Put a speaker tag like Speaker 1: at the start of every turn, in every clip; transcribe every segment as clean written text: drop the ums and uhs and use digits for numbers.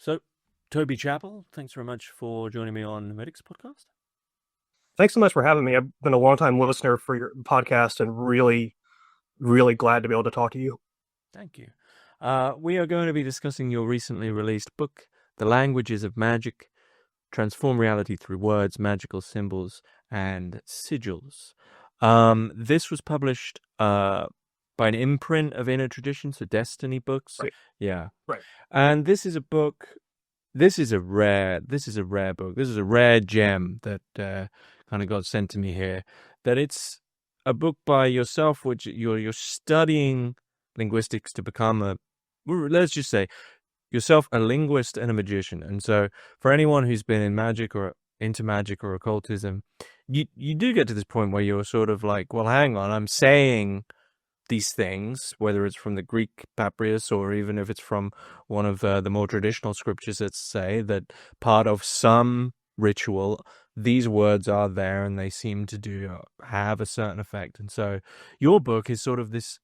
Speaker 1: So, Toby Chappell, thanks very much for joining me on Hermitix podcast.
Speaker 2: Thanks so much for having me. I've been a long time listener for your podcast and really glad to be able to talk to you.
Speaker 1: Thank you. We are going to be discussing your recently released book, The Languages of Magic, Transform Reality Through Words, Magical Symbols, and Sigils. This was published by an imprint of Inner Tradition, so Destiny Books.
Speaker 2: Right.
Speaker 1: Yeah.
Speaker 2: Right.
Speaker 1: And this is a book. This is a rare book. This is a rare gem that kind of got sent to me here. That it's a book by yourself, which you're studying linguistics to become let's just say, yourself a linguist and a magician. And so, for anyone who's been in magic or into magic or occultism, you do get to this point where you're sort of like, well, hang on, I'm saying these things, whether it's from the Greek papyrus or even if it's from one of the more traditional scriptures that say that part of some ritual, these words are there and they seem to have a certain effect. And so your book is sort of this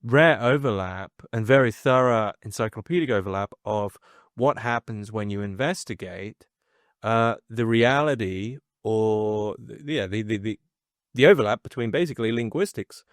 Speaker 1: rare overlap and very thorough encyclopedic overlap of what happens when you investigate the reality or the overlap between basically linguistics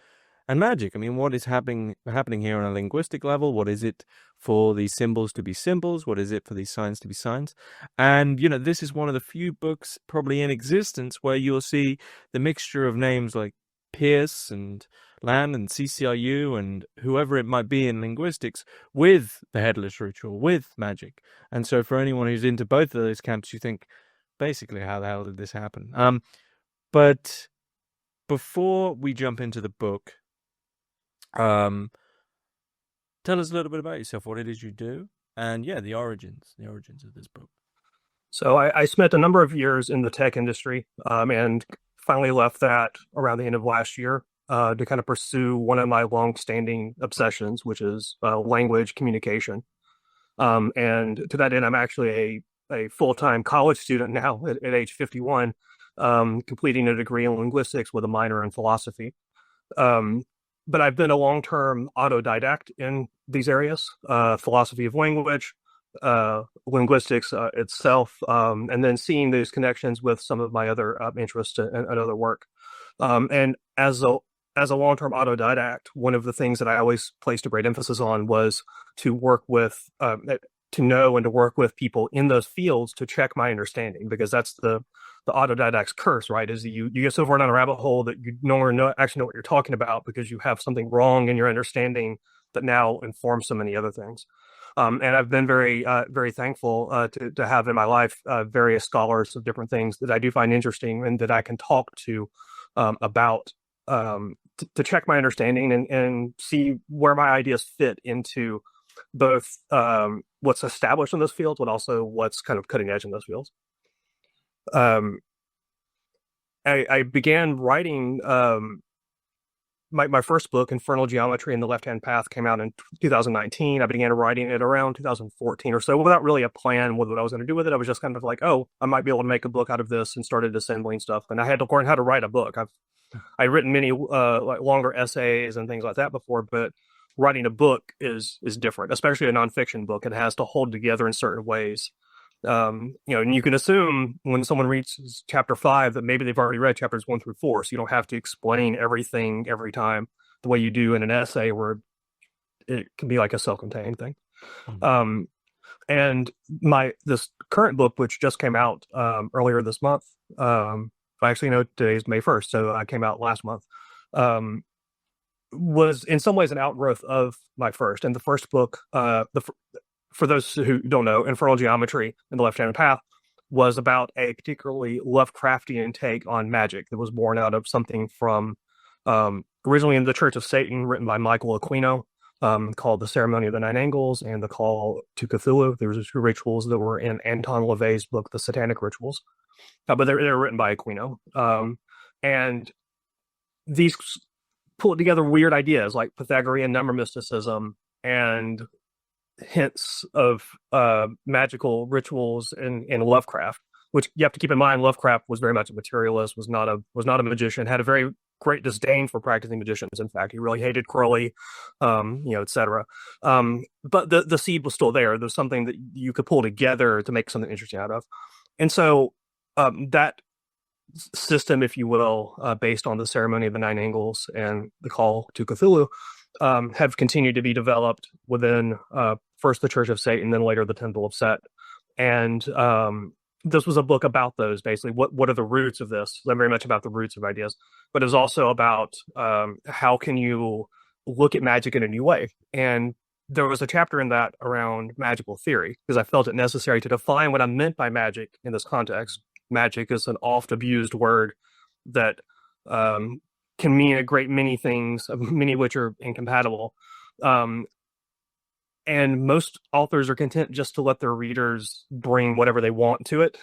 Speaker 1: and magic. I mean, what is happening here on a linguistic level? What is it for these symbols to be symbols? What is it for these signs to be signs? And, this is one of the few books probably in existence where you'll see the mixture of names like Pierce and Land and CCRU and whoever it might be in linguistics with the headless ritual, with magic. And so for anyone who's into both of those camps, you think, basically, how the hell did this happen? But before we jump into the book, tell us a little bit about yourself, what it is you do, and the origins of this book.
Speaker 2: So I spent a number of years in the tech industry, and finally left that around the end of last year to kind of pursue one of my long-standing obsessions, which is language communication. And to that end, I'm actually a full-time college student now at age 51, completing a degree in linguistics with a minor in philosophy. But I've been a long-term autodidact in these areas, philosophy of language, linguistics itself, and then seeing those connections with some of my other interests and other work. And as a long-term autodidact, one of the things that I always placed a great emphasis on was to work with, to know and to work with people in those fields to check my understanding, because that's the autodidact's curse, right? Is you get so far down a rabbit hole that you no longer actually know what you're talking about because you have something wrong in your understanding that now informs so many other things. And I've been very thankful to have in my life various scholars of different things that I do find interesting and that I can talk to about to check my understanding and see where my ideas fit into both what's established in those fields, but also what's kind of cutting edge in those fields. I began writing my first book, Infernal Geometry and the Left-Hand Path, came out in 2019. I began writing it around 2014 or so without really a plan with what I was going to do with it. I was just kind of like, oh, I might be able to make a book out of this, and started assembling stuff. And I had to learn how to write a book. I've written many like longer essays and things like that before, but writing a book is different, especially a nonfiction book. It has to hold together in certain ways. And you can assume when someone reads chapter 5 that maybe they've already read chapters 1 through 4, so you don't have to explain everything every time the way you do in an essay where it can be like a self-contained thing. Mm-hmm. And this current book, which just came out earlier this month, actually, today's May 1st, so it came out last month, was in some ways an outgrowth of my first. And the first book, for those who don't know, Infernal Geometry and the Left-Hand Path was about a particularly Lovecraftian take on magic that was born out of something from originally in the Church of Satan, written by Michael Aquino, called The Ceremony of the Nine Angles and The Call to Cthulhu. There was two rituals that were in Anton LaVey's book, The Satanic Rituals, but they're written by Aquino. And these pull together weird ideas like Pythagorean number mysticism and hints of magical rituals in Lovecraft, which you have to keep in mind. Lovecraft was very much a materialist, was not a magician, had a very great disdain for practicing magicians. In fact, he really hated Crowley, etc. But the seed was still there. There's something that you could pull together to make something interesting out of. And so that system, if you will, based on the ceremony of the nine angles and the call to Cthulhu, have continued to be developed within first the Church of Satan, then later the Temple of Set. And this was a book about those, basically. What are the roots of this? Very much about the roots of ideas, but it was also about how can you look at magic in a new way. And there was a chapter in that around magical theory, because I felt it necessary to define what I meant by magic in this context. Magic is an oft abused word that can mean a great many things, many of which are incompatible. And most authors are content just to let their readers bring whatever they want to it,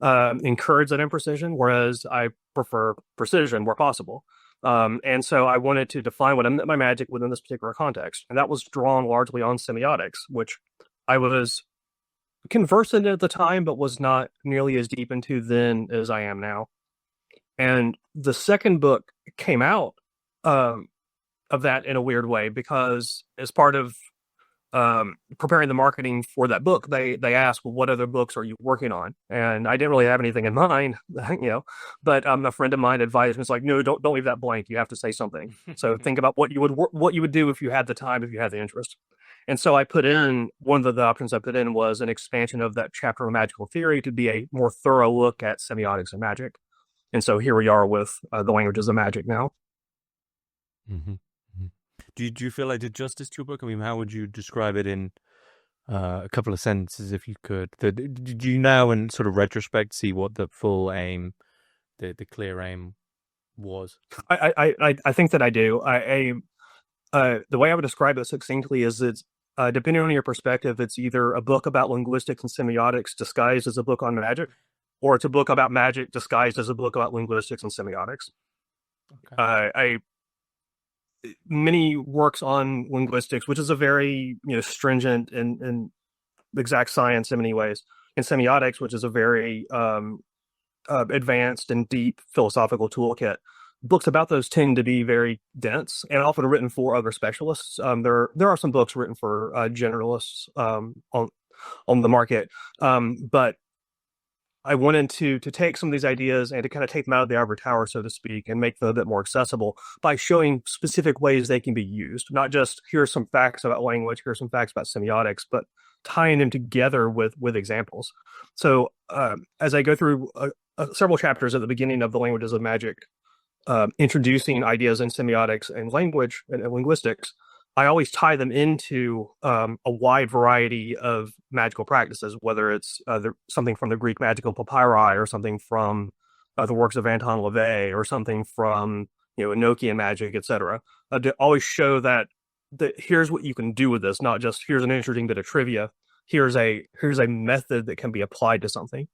Speaker 2: encourage that imprecision, whereas I prefer precision where possible. And so I wanted to define what I meant by magic within this particular context. And that was drawn largely on semiotics, which I was conversant at the time, but was not nearly as deep into then as I am now. And the second book came out of that in a weird way, because as part of preparing the marketing for that book, they asked, well, what other books are you working on? And I didn't really have anything in mind, but a friend of mine advised me, it's like, no, don't leave that blank. You have to say something. So think about what you would do if you had the time, if you had the interest. And so I put in, one of the options I put in was an expansion of that chapter of magical theory to be a more thorough look at semiotics and magic. And so here we are with the languages of magic now.
Speaker 1: Mm-hmm. Do you feel I did justice to your book? I mean, how would you describe it in a couple of sentences, if you could? Did you now, in sort of retrospect, see what the full aim, the clear aim was?
Speaker 2: I think that I do. The way I would describe it succinctly is it's, depending on your perspective, it's either a book about linguistics and semiotics disguised as a book on magic, or it's a book about magic disguised as a book about linguistics and semiotics. Okay. Many works on linguistics, which is a very stringent and exact science in many ways, and semiotics, which is a very advanced and deep philosophical toolkit. Books about those tend to be very dense and often written for other specialists. There are some books written for generalists on the market, but I wanted to take some of these ideas and to kind of take them out of the ivory tower, so to speak, and make them a bit more accessible by showing specific ways they can be used. Not just here's some facts about language, here's some facts about semiotics, but tying them together with examples. So as I go through several chapters at the beginning of the Languages of Magic, introducing ideas in semiotics and language and linguistics, I always tie them into a wide variety of magical practices, whether it's something from the Greek magical papyri, or something from the works of Anton LaVey, or something from Enochian magic, etc. To always show that here's what you can do with this, not just here's an interesting bit of trivia. Here's a method that can be applied to something.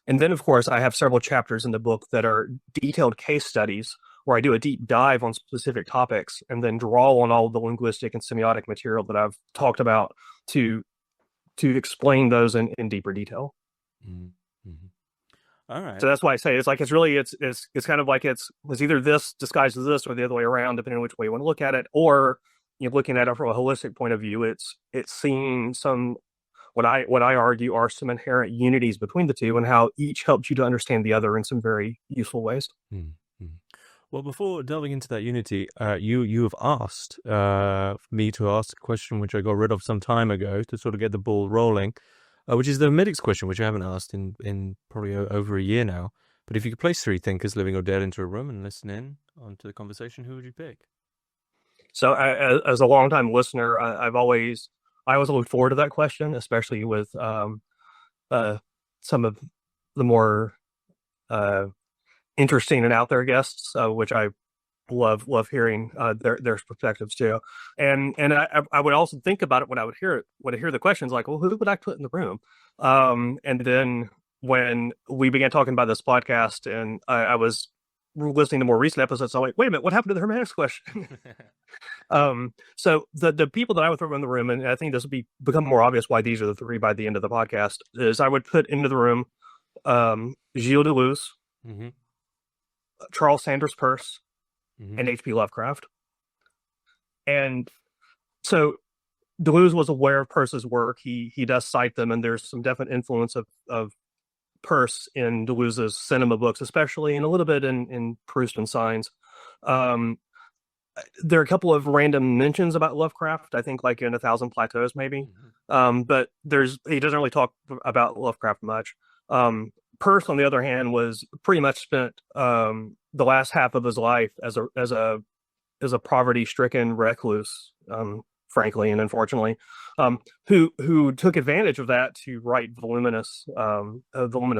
Speaker 2: And then, of course, I have several chapters in the book that are detailed case studies, where I do a deep dive on specific topics and then draw on all the linguistic and semiotic material that I've talked about to explain those in deeper detail.
Speaker 1: Mm-hmm. All right.
Speaker 2: So that's why I say it's kind of like it's either this disguised as this, or the other way around, depending on which way you want to look at it. Or looking at it from a holistic point of view, it's seeing some what I argue are some inherent unities between the two, and how each helps you to understand the other in some very useful ways.
Speaker 1: Mm-hmm. Well, before delving into that unity, you have asked me to ask a question which I got rid of some time ago to sort of get the ball rolling, which is the Hermitix question, which I haven't asked in probably over a year now. But if you could place three thinkers, living or dead, into a room and listen in onto the conversation, who would you pick?
Speaker 2: So, as a longtime listener, I always look forward to that question, especially with some of the more interesting and out there guests, which I love hearing their perspectives too. And I would also think about it when I would hear the questions, like, well, who would I put in the room? And then when we began talking about this podcast, and I was listening to more recent episodes, I'm like, wait a minute, what happened to the Hermitix question? So the people that I would throw in the room, and I think this will become more obvious why these are the three by the end of the podcast, is I would put into the room Gilles Deleuze,
Speaker 1: mm-hmm.
Speaker 2: Charles Sanders Peirce
Speaker 1: Hmm.
Speaker 2: and H.P. Lovecraft. And so Deleuze was aware of Peirce's work. He does cite them, and there's some definite influence of Peirce in Deleuze's cinema books, especially, and a little bit in Proust and Signs. Um, there are a couple of random mentions about Lovecraft, I think like in A Thousand Plateaus, maybe.
Speaker 1: Hmm.
Speaker 2: But he doesn't really talk about Lovecraft much. Peirce, on the other hand, was pretty much spent the last half of his life as a poverty-stricken recluse, frankly and unfortunately, who took advantage of that to write voluminous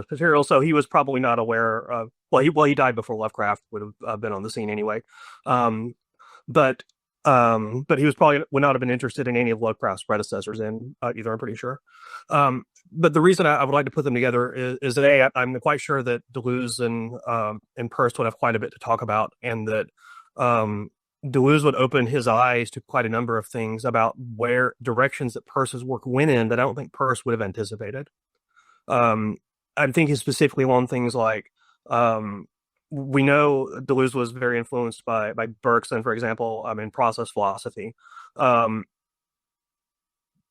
Speaker 2: material. So he was probably not aware of. He died before Lovecraft would have been on the scene anyway. Um, but but he was probably would not have been interested in any of Lovecraft's predecessors in either. I'm pretty sure. But the reason I would like to put them together is that I'm quite sure that Deleuze and Peirce would have quite a bit to talk about, and that um, Deleuze would open his eyes to quite a number of things about where directions that Peirce's work went in that I don't think Peirce would have anticipated. Um, I'm thinking specifically on things like um, we know Deleuze was very influenced by Bergson, for example, in process philosophy. Um,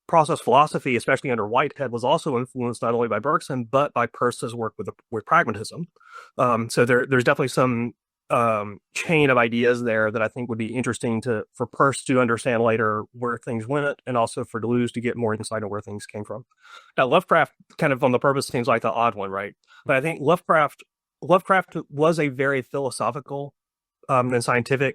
Speaker 2: Process philosophy, especially under Whitehead, was also influenced not only by Bergson but by Peirce's work with pragmatism. So there's definitely some chain of ideas there that I think would be interesting for Peirce to understand later where things went, and also for Deleuze to get more insight on where things came from. Now, Lovecraft, kind of on the purpose, seems like the odd one, right? But I think Lovecraft was a very philosophical and scientifically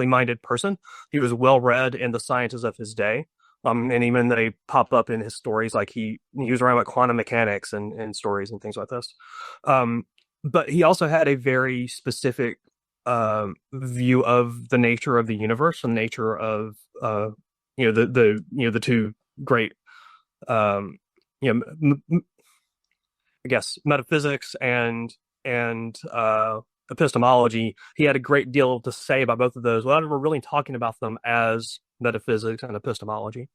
Speaker 2: minded person. He was well read in the sciences of his day. And even they pop up in his stories, like he was around with quantum mechanics and stories and things like this. Um, but he also had a very specific view of the nature of the universe, the nature of the two great you know I guess metaphysics and epistemology. He had a great deal to say about both of those without ever really talking about them as metaphysics and epistemology.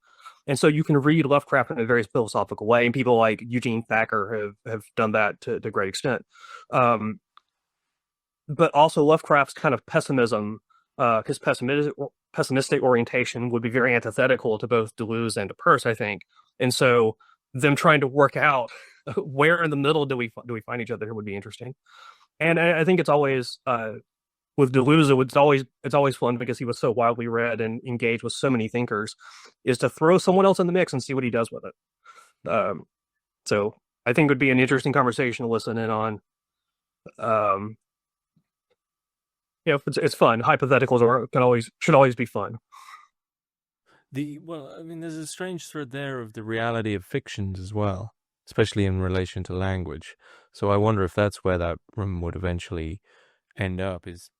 Speaker 2: And so you can read Lovecraft in a very philosophical way, and people like Eugene Thacker have done that to a great extent. Um, but also Lovecraft's kind of pessimism, his pessimistic orientation would be very antithetical to both Deleuze and to Peirce, I think. And so them trying to work out where in the middle do we find each other would be interesting. And I think it's always with Deleuze, it's always fun because he was so widely read and engaged with so many thinkers, is to throw someone else in the mix and see what he does with it. So I think it would be an interesting conversation to listen in on. Um, it's fun. Hypotheticals should always be fun.
Speaker 1: Well, I mean, there's a strange thread there of the reality of fictions as well, especially in relation to language. So I wonder if that's where that room would eventually end up, is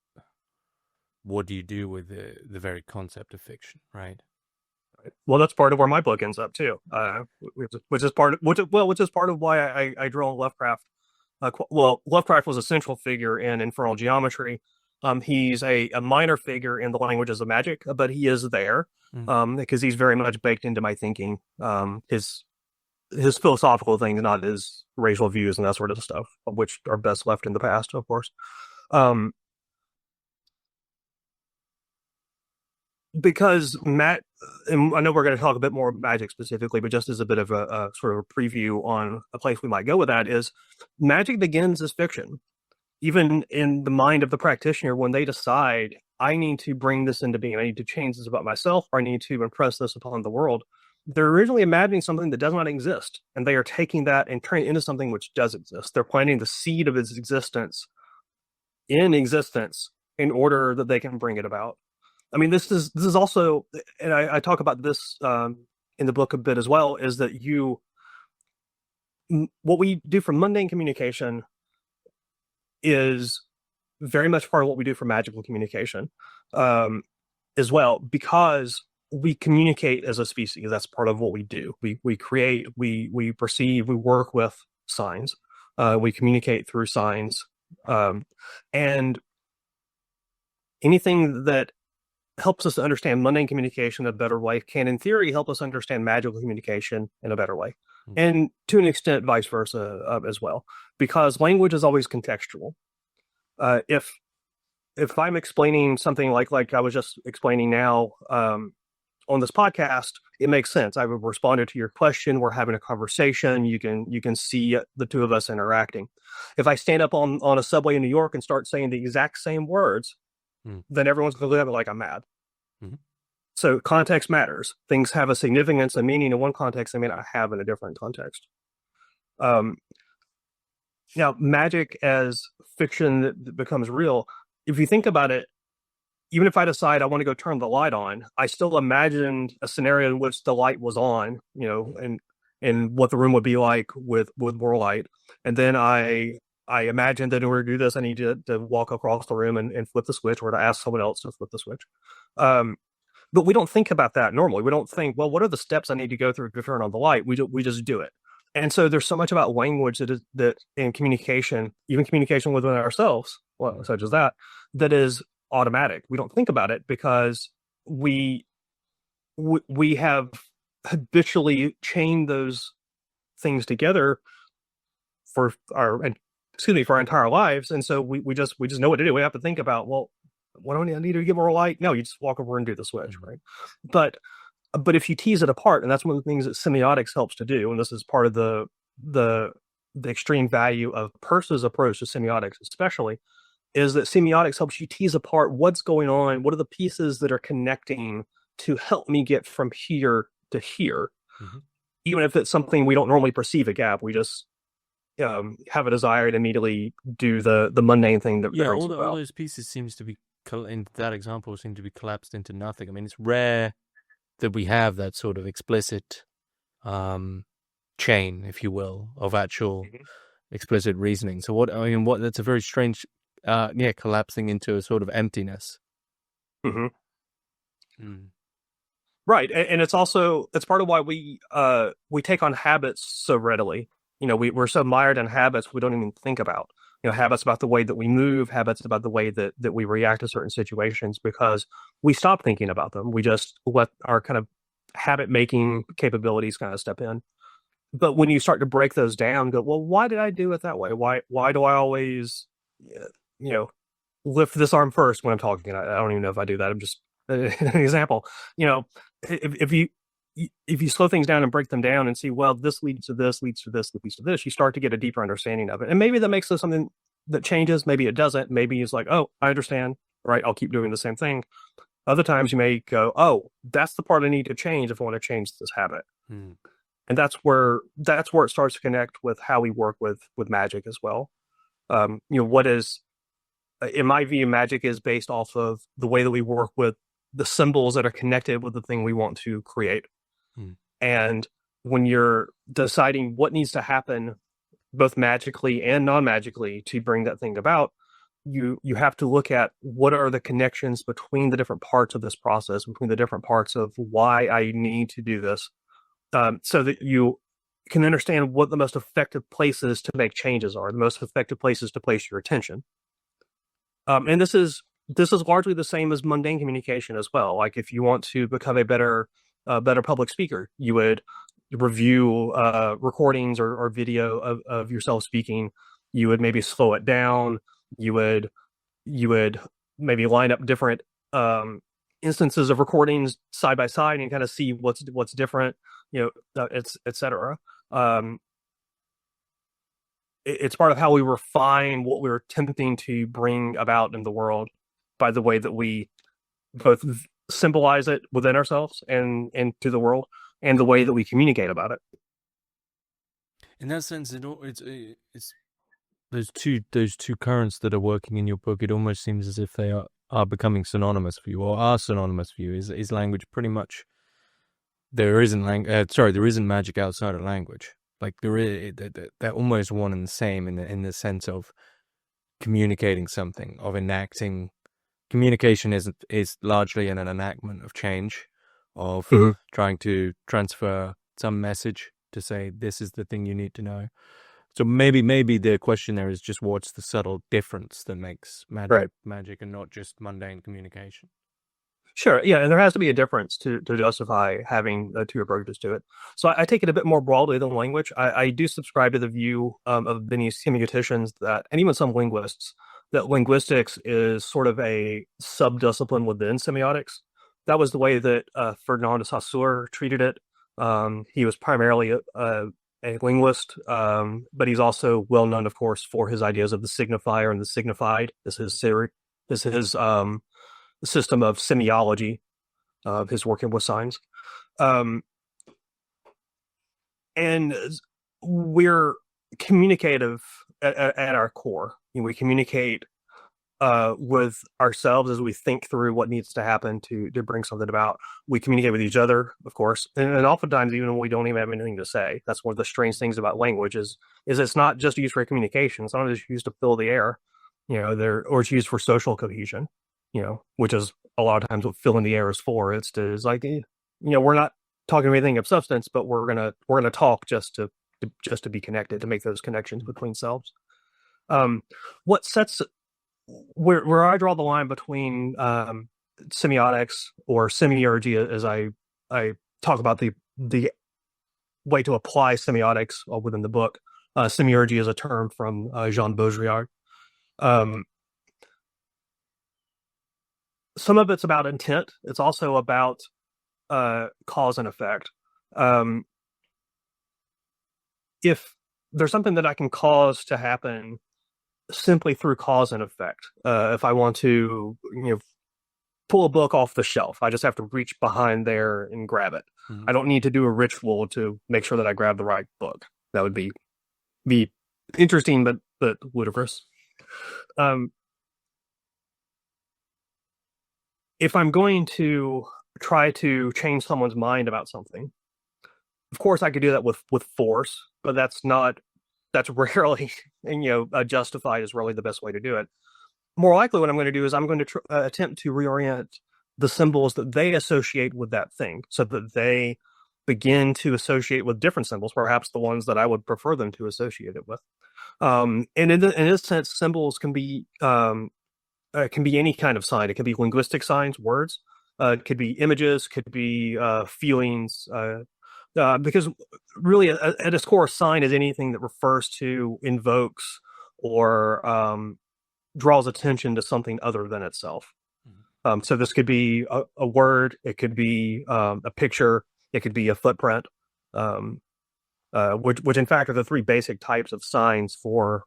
Speaker 1: what do you do with the very concept of fiction, right?
Speaker 2: Well, that's part of where my book ends up too, which is part of why I draw on Lovecraft. Lovecraft was a central figure in Infernal Geometry. He's a minor figure in the languages of magic, but he is there because he's very much baked into my thinking. His philosophical things, not his racial views and that sort of stuff, which are best left in the past, of course. Because Matt, and I know we're going to talk a bit more magic specifically, but just as a bit of a sort of a preview on a place we might go with that, is magic begins as fiction. Even in the mind of the practitioner, when they decide, I need to bring this into being, I need to change this about myself, or I need to impress this upon the world, they're originally imagining something that does not exist, and they are taking that and turning it into something which does exist. They're planting the seed of its existence in order that they can bring it about. I mean, this is also, and I talk about this in the book a bit as well, is that what we do for mundane communication is very much part of what we do for magical communication as well, because we communicate as a species. That's part of what we do. We create, we perceive, we work with signs. We communicate through signs, and anything that helps us to understand mundane communication in a better way can, in theory, help us understand magical communication in a better way. And to an extent, vice versa as well, because language is always contextual. If I'm explaining something like I was just explaining now on this podcast, it makes sense. I've responded to your question. We're having a conversation. You can see the two of us interacting. If I stand up on a subway in New York and start saying the exact same words, then everyone's going to look at me like I'm mad.
Speaker 1: Mm-hmm.
Speaker 2: So context matters. Things have a significance, a meaning in one context they may not have in a different context. Now, magic as fiction that becomes real, if you think about it, even if I decide I want to go turn the light on, I still imagined a scenario in which the light was on, and what the room would be like with more light. And then I imagined that in order to do this, I need to walk across the room and flip the switch, or to ask someone else to flip the switch. But we don't think about that normally. We don't think, well, what are the steps I need to go through to turn on the light? We just do it. And so there's so much about language that in communication, even communication within ourselves, well, such as that is automatic. We don't think about it because we have habitually chained those things together for our entire lives, and so we just know what to do. We have to think about, well, what do I need to get more light? No, you just walk over and do the switch, right? But if you tease it apart, and that's one of the things that semiotics helps to do, and this is part of the extreme value of Peirce's approach to semiotics, especially, is that semiotics helps you tease apart what's going on, what are the pieces that are connecting to help me get from here to here. Mm-hmm. Even if it's something we don't normally perceive a gap, we just have a desire to immediately do the mundane thing that brings
Speaker 1: all those pieces seems to be in that example seem to be collapsed into nothing. I mean, it's rare that we have that sort of explicit chain, if you will, of actual explicit reasoning. So that's a very strange, collapsing into a sort of emptiness.
Speaker 2: Mm-hmm. Right, and it's part of why we take on habits so readily. We're so mired in habits we don't even think about. Habits about the way that we move, habits about the way that we react to certain situations, because we stop thinking about them. We just let our kind of habit making capabilities kind of step in. But when you start to break those down, go, well, why did I do it that way? Why do I always, lift this arm first when I'm talking? I don't even know if I do that. I'm just an example. If you slow things down and break them down and see, well, this leads to this, leads to this, leads to this, you start to get a deeper understanding of it. And maybe that makes this something that changes. Maybe it doesn't. Maybe it's like, oh, I understand. Right. I'll keep doing the same thing. Other times you may go, oh, that's the part I need to change if I want to change this habit. And that's where it starts to connect with how we work with magic as well. What is, in my view, magic is based off of the way that we work with the symbols that are connected with the thing we want to create. And when you're deciding what needs to happen, both magically and non-magically, to bring that thing about, you have to look at what are the connections between the different parts of this process, between the different parts of why I need to do this, so that you can understand what the most effective places to make changes are, the most effective places to place your attention. And this is largely the same as mundane communication as well. Like, if you want to become a better public speaker, you would review recordings or video of yourself speaking. You would maybe slow it down. You would maybe line up different instances of recordings side by side and kind of see what's different, et cetera. It's part of how we refine what we're attempting to bring about in the world by the way that we both symbolize it within ourselves and to the world, and the way that we communicate about it.
Speaker 1: In that sense, it's those two currents that are working in your book. It almost seems as if they are becoming synonymous for you, or are synonymous for you. Is language pretty much? There isn't magic outside of language. Like they're almost one and the same in the sense of communicating something, of enacting. Communication is largely an enactment of change, of trying to transfer some message to say this is the thing you need to know. So maybe the question there is just what's the subtle difference that makes magic and not just mundane communication.
Speaker 2: Sure, yeah, and there has to be a difference to justify having two approaches to it. So I take it a bit more broadly than language. I do subscribe to the view of many semioticians that, and even some linguists, that linguistics is sort of a subdiscipline within semiotics. That was the way that Ferdinand de Saussure treated it. He was primarily a linguist, but he's also well known, of course, for his ideas of the signifier and the signified. This is his system of semiology, his working with signs. Um, and we're communicative at our core. We communicate with ourselves as we think through what needs to happen to bring something about. We communicate with each other, of course, and oftentimes even when we don't even have anything to say. That's one of the strange things about language is it's not just used for communication. It's not just used to fill the air, or it's used for social cohesion, which is a lot of times what filling the air is for. It's like, we're not talking about anything of substance, but we're gonna talk just to be connected, to make those connections between selves. What sets where I draw the line between semiotics or semiurgy, as I talk about the way to apply semiotics within the book. Semiurgy is a term from Jean Baudrillard. Some of it's about intent. It's also about cause and effect. If there's something that I can cause to happen simply through cause and effect, if I want to, pull a book off the shelf, I just have to reach behind there and grab it. I don't need to do a ritual to make sure that I grab the right book. That would be interesting, but ludicrous. If I'm going to try to change someone's mind about something, of course I could do that with force, but that's rarely, justified is really the best way to do it. More likely what I'm going to do is I'm going to attempt to reorient the symbols that they associate with that thing, so that they begin to associate with different symbols, perhaps the ones that I would prefer them to associate it with. And in this sense, symbols can be any kind of sign. It can be linguistic signs, words. It could be images, could be feelings. Because really, at its core, a sign is anything that refers to, invokes, or draws attention to something other than itself. So this could be a word, it could be a picture, it could be a footprint, which in fact are the three basic types of signs for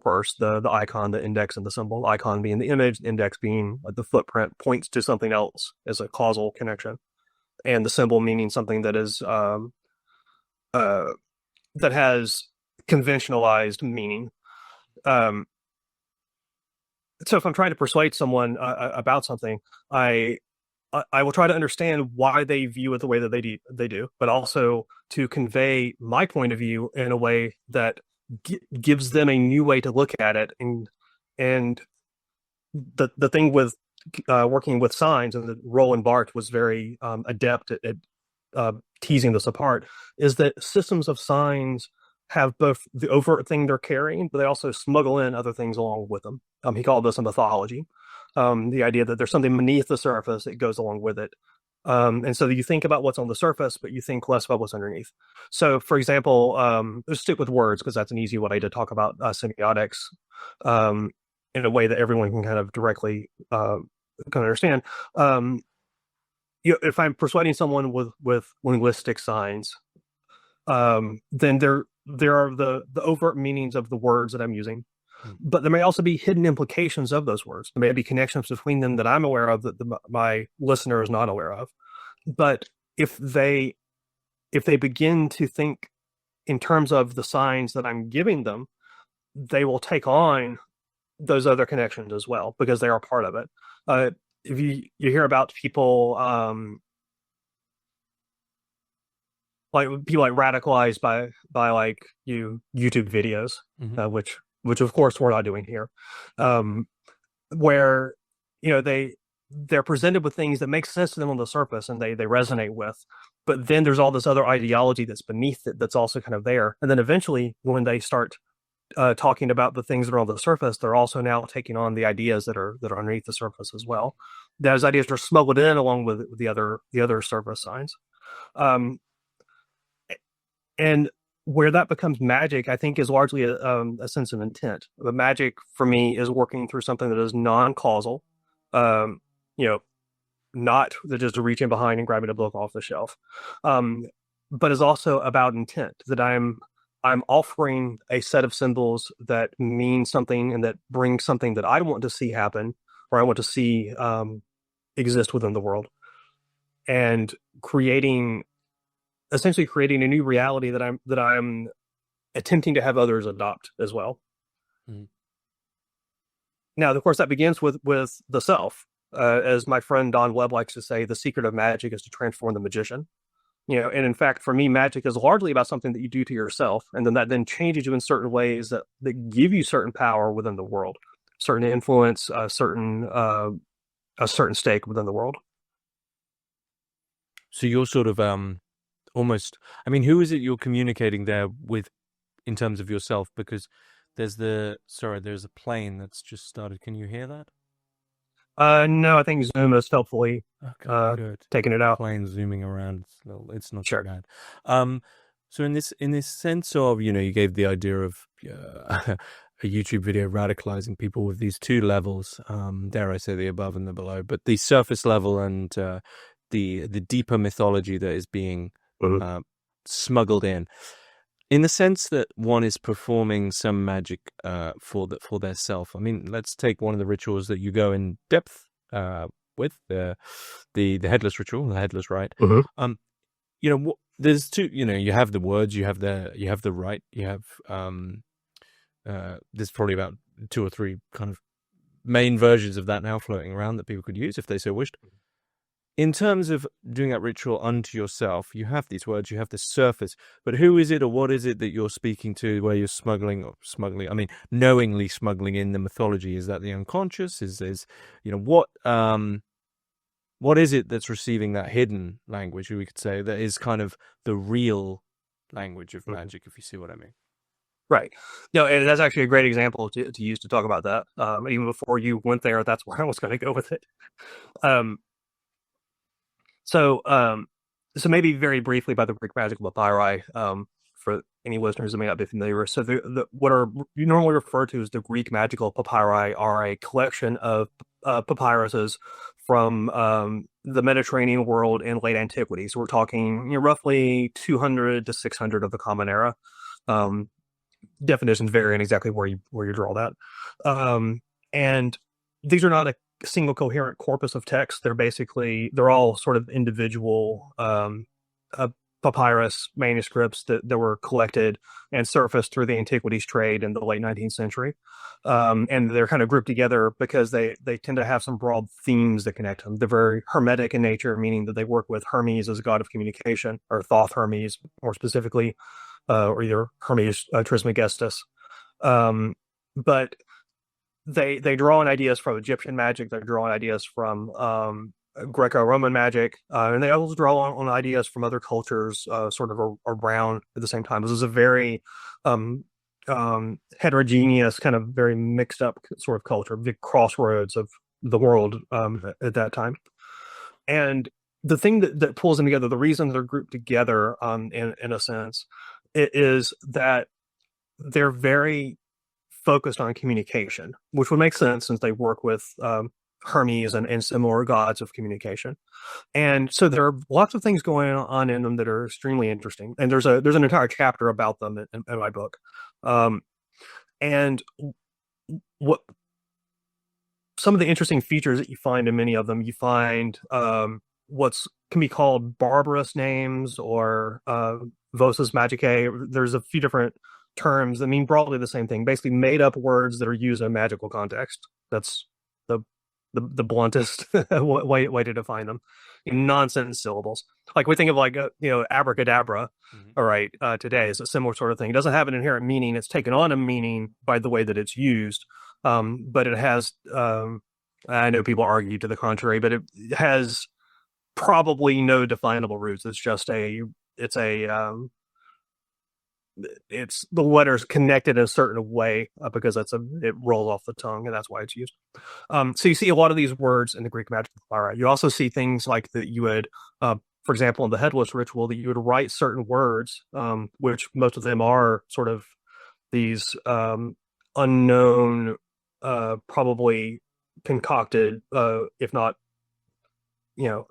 Speaker 2: Perse: the icon, the index, and the symbol. The icon being the image, the index being the footprint, points to something else as a causal connection, and the symbol meaning something that is that has conventionalized meaning. So if I'm trying to persuade someone about something, I will try to understand why they view it the way that they do, but also to convey my point of view in a way that gives them a new way to look at it. And the thing with working with signs, and that Roland Barthes was very adept at teasing this apart, is that systems of signs have both the overt thing they're carrying, but they also smuggle in other things along with them. He called this a mythology. The idea that there's something beneath the surface that goes along with it. And so you think about what's on the surface, but you think less about what's underneath. So, for example, let's stick with words, because that's an easy way to talk about semiotics in a way that everyone can kind of directly can understand. If I'm persuading someone with linguistic signs, then there are the overt meanings of the words that I'm using, but there may also be hidden implications of those words. There may be connections between them that I'm aware of that my listener is not aware of. But if they begin to think in terms of the signs that I'm giving them, they will take on those other connections as well, because they are part of it. If you hear about people like radicalized by like YouTube videos, which of course we're not doing here, where they're presented with things that make sense to them on the surface and they resonate with, but then there's all this other ideology that's beneath it that's also kind of there, and then eventually when they start talking about the things that are on the surface, they're also now taking on the ideas that are underneath the surface as well. Those ideas are smuggled in along with the other surface signs. And where that becomes magic, I think, is largely a sense of intent. The magic for me is working through something that is non-causal, um, you know, not just reaching behind and grabbing a book off the shelf, um, but is also about intent. That I'm offering a set of symbols that mean something and that bring something that I want to see happen, or I want to see exist within the world, and creating essentially creating a new reality that I'm attempting to have others adopt as well.
Speaker 1: Mm.
Speaker 2: Now, of course, that begins with the self. As my friend Don Webb likes to say, the secret of magic is to transform the magician. And in fact, for me, magic is largely about something that you do to yourself, and then that then changes you in certain ways that give you certain power within the world, certain influence, a certain stake within the world.
Speaker 1: So you're sort of almost. I mean, who is it you're communicating there with in terms of yourself? Because there's a plane that's just started. Can you hear that?
Speaker 2: No, I think Zoom is helpfully
Speaker 1: Okay, good.
Speaker 2: taking it out.
Speaker 1: Plane zooming around. It's not
Speaker 2: Sure.
Speaker 1: too bad. So in this sense of, you gave the idea of a YouTube video radicalizing people with these two levels, dare I say the above and the below, but the surface level and the deeper mythology that is being smuggled in the sense that one is performing some magic for their self. I mean, let's take one of the rituals that you go in depth with the headless ritual, the headless rite. There's two. You have the words, you have the rite, you have there's probably about 2 or 3 kind of main versions of that now floating around that people could use if they so wished. In terms of doing that ritual unto yourself, you have these words, you have the surface, but who is it or what is it that you're speaking to where you're knowingly smuggling in the mythology? Is that the unconscious? What is it that's receiving that hidden language, we could say, that is kind of the real language of magic, if you see what I mean?
Speaker 2: Right. No, and that's actually a great example to use to talk about that. Even before you went there, that's where I was going to go with it. So maybe very briefly about the Greek magical papyri, for any listeners who may not be familiar. So what are you normally refer to as the Greek magical papyri are a collection of papyruses from the Mediterranean world in late antiquity. So we're talking roughly 200 to 600 of the Common Era. Definitions vary in exactly where you draw that. And these are not a single coherent corpus of text. They're all sort of individual papyrus manuscripts that were collected and surfaced through the antiquities trade in the late 19th century. And they're kind of grouped together because they tend to have some broad themes that connect them. They're very hermetic in nature, meaning that they work with Hermes as a god of communication, or Thoth Hermes more specifically, or either Hermes Trismegistus. But they draw on ideas from Egyptian magic. They draw on ideas from Greco-Roman magic, and they also draw on ideas from other cultures, sort of around at the same time. This is a very heterogeneous, kind of very mixed up sort of culture, big crossroads of the world at that time. And the thing that pulls them together, the reason they're grouped together, in a sense, is that they're very focused on communication, which would make sense since they work with Hermes and similar gods of communication. And so there are lots of things going on in them that are extremely interesting. And there's an entire chapter about them in my book. And what some of the interesting features that you find in many of them, you find what's can be called barbarous names or voces magicae. There's a few different terms that mean broadly the same thing, basically made up words that are used in a magical context. That's the bluntest way to define them, in non-sentence syllables. Like we think of abracadabra, all right, today is a similar sort of thing. It doesn't have an inherent meaning. It's taken on a meaning by the way that it's used, but it has, I know people argue to the contrary, but it has probably no definable roots. It's the letters connected in a certain way because it rolls off the tongue, and that's why it's used. So you see a lot of these words in the Greek magic papyri. You also see things like that you would for example, in the headless ritual, that you would write certain words, which most of them are sort of these unknown, probably concocted, if not, you know,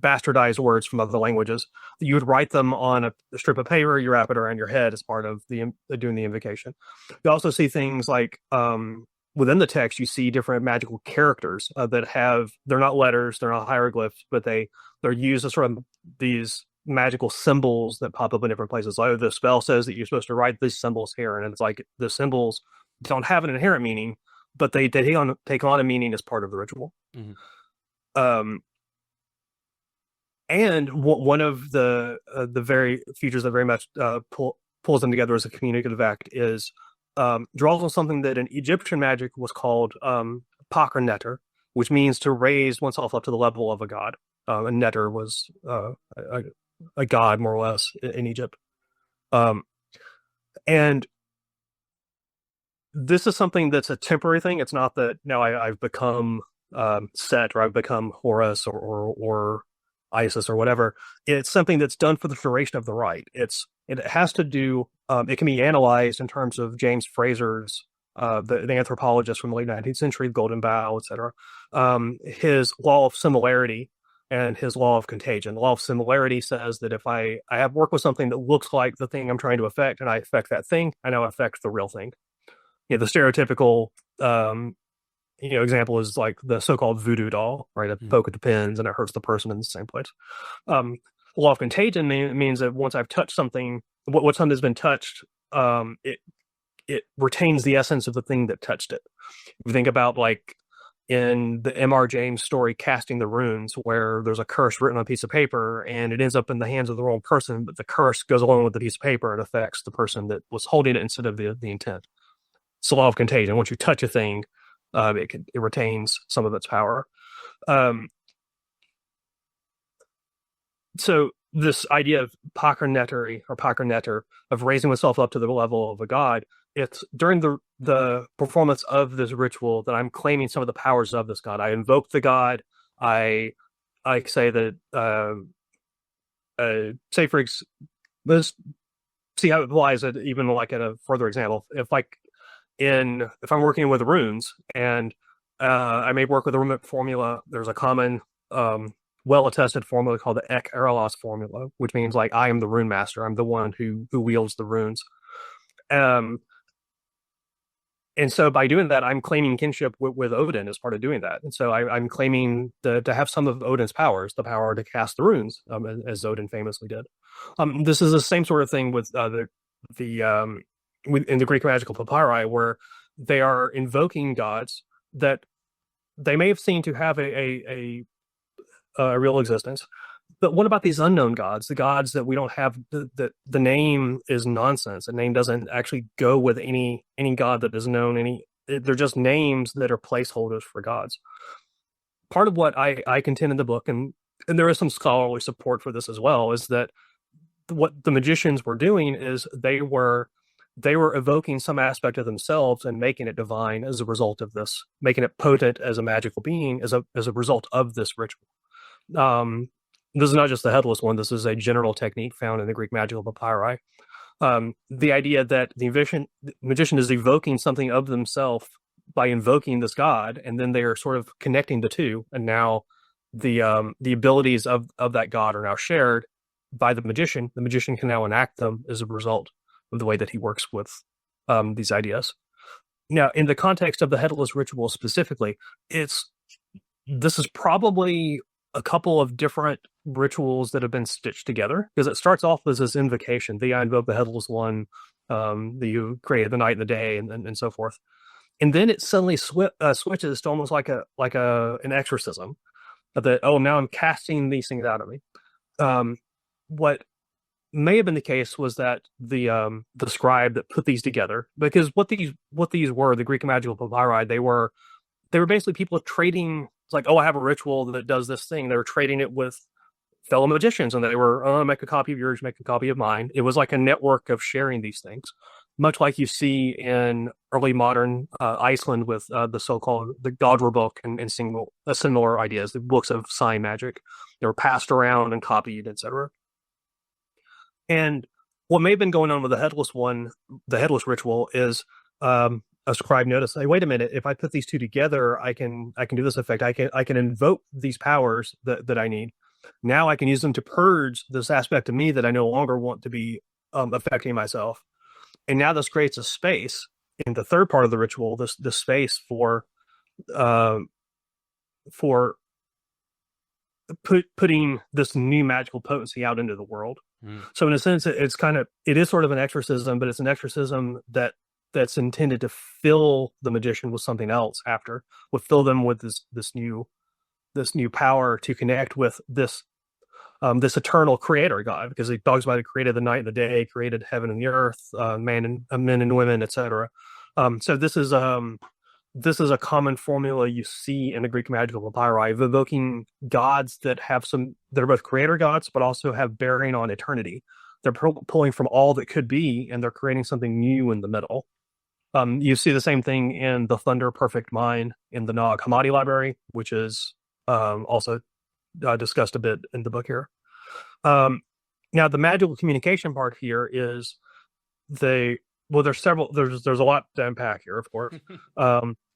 Speaker 2: bastardized words from other languages. You would write them on a strip of paper, you wrap it around your head as part of the doing the invocation. You also see things like within the text, you see different magical characters that have, they're not letters, they're not hieroglyphs, but they're used as sort of these magical symbols that pop up in different places. Like the spell says that you're supposed to write these symbols here, and it's like the symbols don't have an inherent meaning, but they take on a meaning as part of the ritual. Mm-hmm. And one of the very features that very much pulls them together as a communicative act is draws on something that in Egyptian magic was called pakr neter, which means to raise oneself up to the level of a god. And Neter was a god, more or less, in Egypt. And this is something that's a temporary thing. It's not that now I've become Set, or I've become Horus, or Isis, or whatever. It's something that's done for the duration of the rite. It has to do. It can be analyzed in terms of James Fraser's, the anthropologist from the late 19th century, Golden Bough, etc. His law of similarity and his law of contagion. The law of similarity says that if I have work with something that looks like the thing I'm trying to affect, and I affect that thing, I now affect the real thing. The stereotypical example is like the so-called voodoo doll, right? A poke, it depends, and it hurts the person in the same place. The law of contagion means that once I've touched something, what something has been touched, it retains the essence of the thing that touched it. If you think about, like, in the M.R. James story, Casting the Runes, where there's a curse written on a piece of paper and it ends up in the hands of the wrong person, but the curse goes along with the piece of paper and affects the person that was holding it instead of the intent. It's the law of contagion. Once you touch a thing, it retains some of its power. So this idea of pakr neter, of raising oneself up to the level of a god, it's during the performance of this ritual that I'm claiming some of the powers of this god. I invoke the god. I say that, let's see how it applies, even like at a further example. If I'm working with runes and I may work with a runic formula, there's a common well-attested formula called the Ek Eralos formula, which means, like, I am the rune master. I'm the one who wields the runes. And so by doing that, I'm claiming kinship with Odin as part of doing that. And so I'm claiming to have some of Odin's powers, the power to cast the runes, as Odin famously did. This is the same sort of thing with in the Greek magical papyri, where they are invoking gods that they may have seen to have a real existence. But what about these unknown gods, the gods that we don't have? The name is nonsense. The name doesn't actually go with any god that is known. They're just names that are placeholders for gods. Part of what I contend in the book, and there is some scholarly support for this as well, is that what the magicians were doing is they were evoking some aspect of themselves and making it divine as a result of this, making it potent as a magical being as a result of this ritual. This is not just the headless one. This is a general technique found in the Greek magical papyri. The idea that the magician is evoking something of themselves by invoking this god, and then they are sort of connecting the two, and now the abilities of that god are now shared by the magician. The magician can now enact them as a result of the way that he works with these ideas. Now, in the context of the headless ritual specifically, this is probably a couple of different rituals that have been stitched together, because it starts off as this invocation. I invoke the headless one, that you created the night and the day, and so forth. And then it suddenly switches to almost like an exorcism, that, oh, now I'm casting these things out of me. What may have been the case was that the scribe that put these together, because what these were, the Greek magical papyri, they were basically people trading. It's like, oh, I have a ritual that does this thing. They were trading it with fellow magicians, and they were, oh, make a copy of yours, make a copy of mine. It was like a network of sharing these things. much like you see in early modern Iceland with the so-called the Godra book and similar ideas, the books of sign magic. They were passed around and copied, etc. And what may have been going on with the headless ritual, is a scribe noticed, hey, wait a minute, if I put these two together, I can do this effect. I can invoke these powers that I need. Now I can use them to purge this aspect of me that I no longer want to be affecting myself. And now this creates a space in the third part of the ritual, this space for putting this new magical potency out into the world. So in a sense, it is sort of an exorcism, but it's an exorcism that's intended to fill the magician with something else after, will fill them with this new power to connect with this eternal creator God, because he talks about it, created the night and the day, created heaven and the earth, men and women, etc. So this is a common formula you see in the Greek magical papyri, of evoking gods that are both creator gods, but also have bearing on eternity. They're pulling from all that could be, and they're creating something new in the middle. You see the same thing in the Thunder Perfect Mind in the Nag Hammadi library, which is also discussed a bit in the book here. Now, the magical communication part here is there's a lot to unpack here, of course.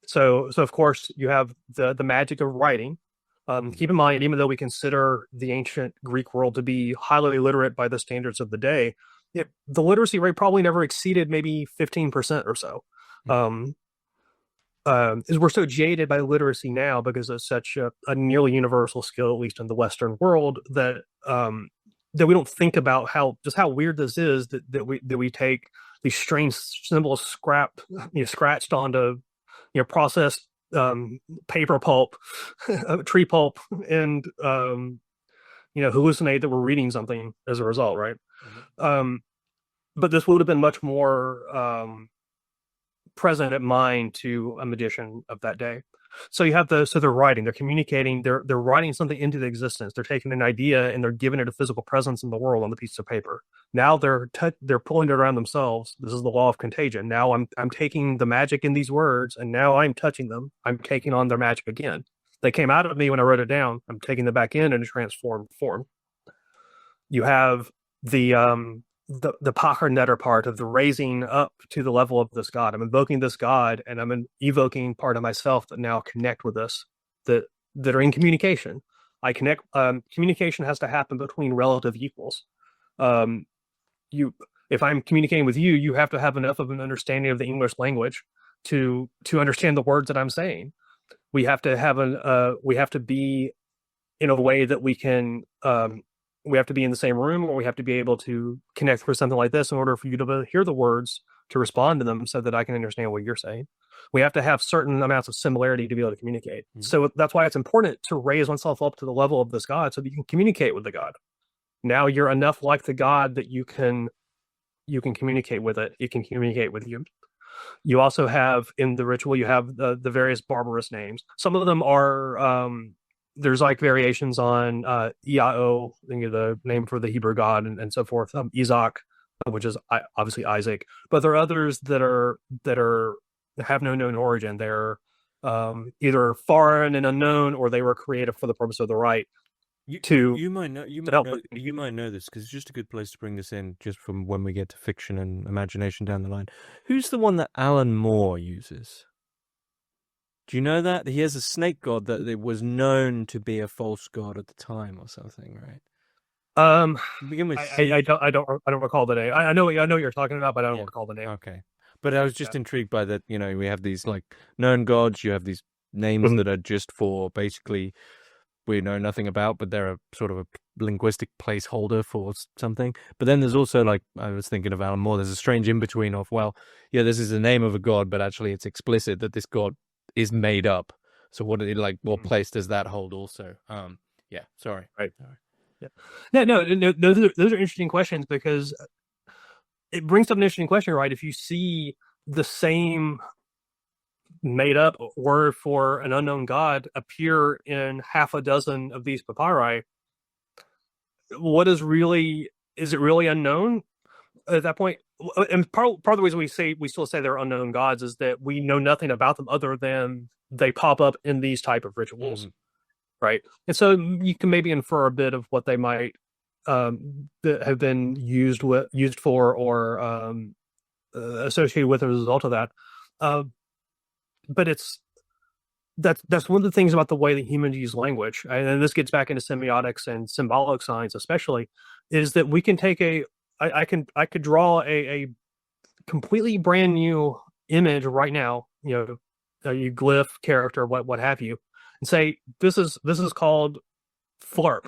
Speaker 2: So of course you have the magic of writing. Keep in mind, even though we consider the ancient Greek world to be highly literate by the standards of the day, the literacy rate probably never exceeded maybe 15% or so. We're so jaded by literacy now because it's such a nearly universal skill, at least in the Western world, that we don't think about how weird this is, that we take these strange symbols scratched onto processed paper pulp, tree pulp, and hallucinate that we're reading something as a result, right? But this would have been much more present at mind to a magician of that day. So you have they're writing, they're communicating, they're writing something into the existence. They're taking an idea and they're giving it a physical presence in the world on the piece of paper. Now they're pulling it around themselves. This is the law of contagion. Now I'm taking the magic in these words, and now I'm touching them. I'm taking on their magic again. They came out of me when I wrote it down. I'm taking them back in a transformed form. You have the Pachernetter part of the raising up to the level of this God. I'm invoking this God, and I'm evoking part of myself that now connect with this, that are in communication. I connect. Communication has to happen between relative equals. If I'm communicating with you, you have to have enough of an understanding of the English language to understand the words that I'm saying. We have to be in a way that we can. We have to be in the same room, or we have to be able to connect for something like this in order for you to hear the words, to respond to them so that I can understand what you're saying. We have to have certain amounts of similarity to be able to communicate. Mm-hmm. So that's why it's important to raise oneself up to the level of this God so that you can communicate with the God. Now you're enough like the God that you can communicate with it. It can communicate with you. You also have, in the ritual, you have the various barbarous names. Some of them are... there's like variations on EIO, the name for the Hebrew God, and so forth. Isaac, which is obviously Isaac, but there are others that have no known origin. They're either foreign and unknown, or they were created for the purpose of the rite.
Speaker 1: You might know this because it's just a good place to bring this in, just from when we get to fiction and imagination down the line. Who's the one that Alan Moore uses? Do you know that? He has a snake god that it was known to be a false god at the time or something, right?
Speaker 2: Begin with I don't recall the name. I know what you're talking about, but I don't recall the name.
Speaker 1: Okay. But I was just intrigued by that, we have these like known gods, you have these names that are just for basically we know nothing about, but they're a sort of a linguistic placeholder for something. But then there's also, like, I was thinking of Alan Moore, there's a strange in-between of, this is the name of a god, but actually it's explicit that this god is made up. So what place does that hold also? Sorry.
Speaker 2: Right. Yeah. No, those are interesting questions, because it brings up an interesting question, right? If you see the same made up word for an unknown god appear in half a dozen of these papyri, is it really unknown? at that point, and part of the reason we still say they're unknown gods is that we know nothing about them other than they pop up in these type of rituals, right? And so you can maybe infer a bit of what they might have been used for or associated with as a result of that. But that's one of the things about the way that humans use language, and this gets back into semiotics and symbolic science, especially, is that we can take I could draw a completely brand new image right now, a glyph, character, what have you, and say this is called Flurp,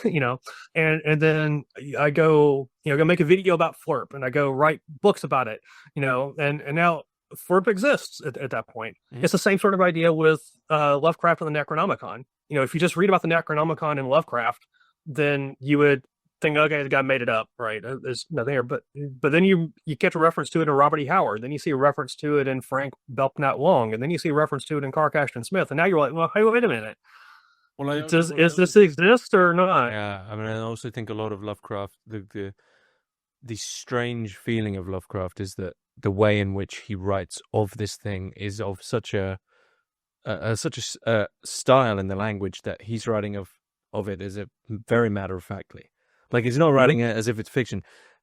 Speaker 2: and then I go, go make a video about Flurp, and I go write books about it, and now Flurp exists at that point. Mm-hmm. It's the same sort of idea with Lovecraft and the Necronomicon. If you just read about the Necronomicon and Lovecraft, then you would think, okay, the guy made it up, right? There's nothing there. But then you catch a reference to it in Robert E. Howard. Then you see a reference to it in Frank Belknap Long. And then you see a reference to it in Clark Ashton Smith. And now you're like, well, hey, wait a minute. Well, does this exist or not?
Speaker 1: Yeah, I mean, I also think a lot of Lovecraft, the strange feeling of Lovecraft is that the way in which he writes of this thing is of such a style in the language that he's writing of it as a very matter of factly. Like, he's not writing it as if it's fiction.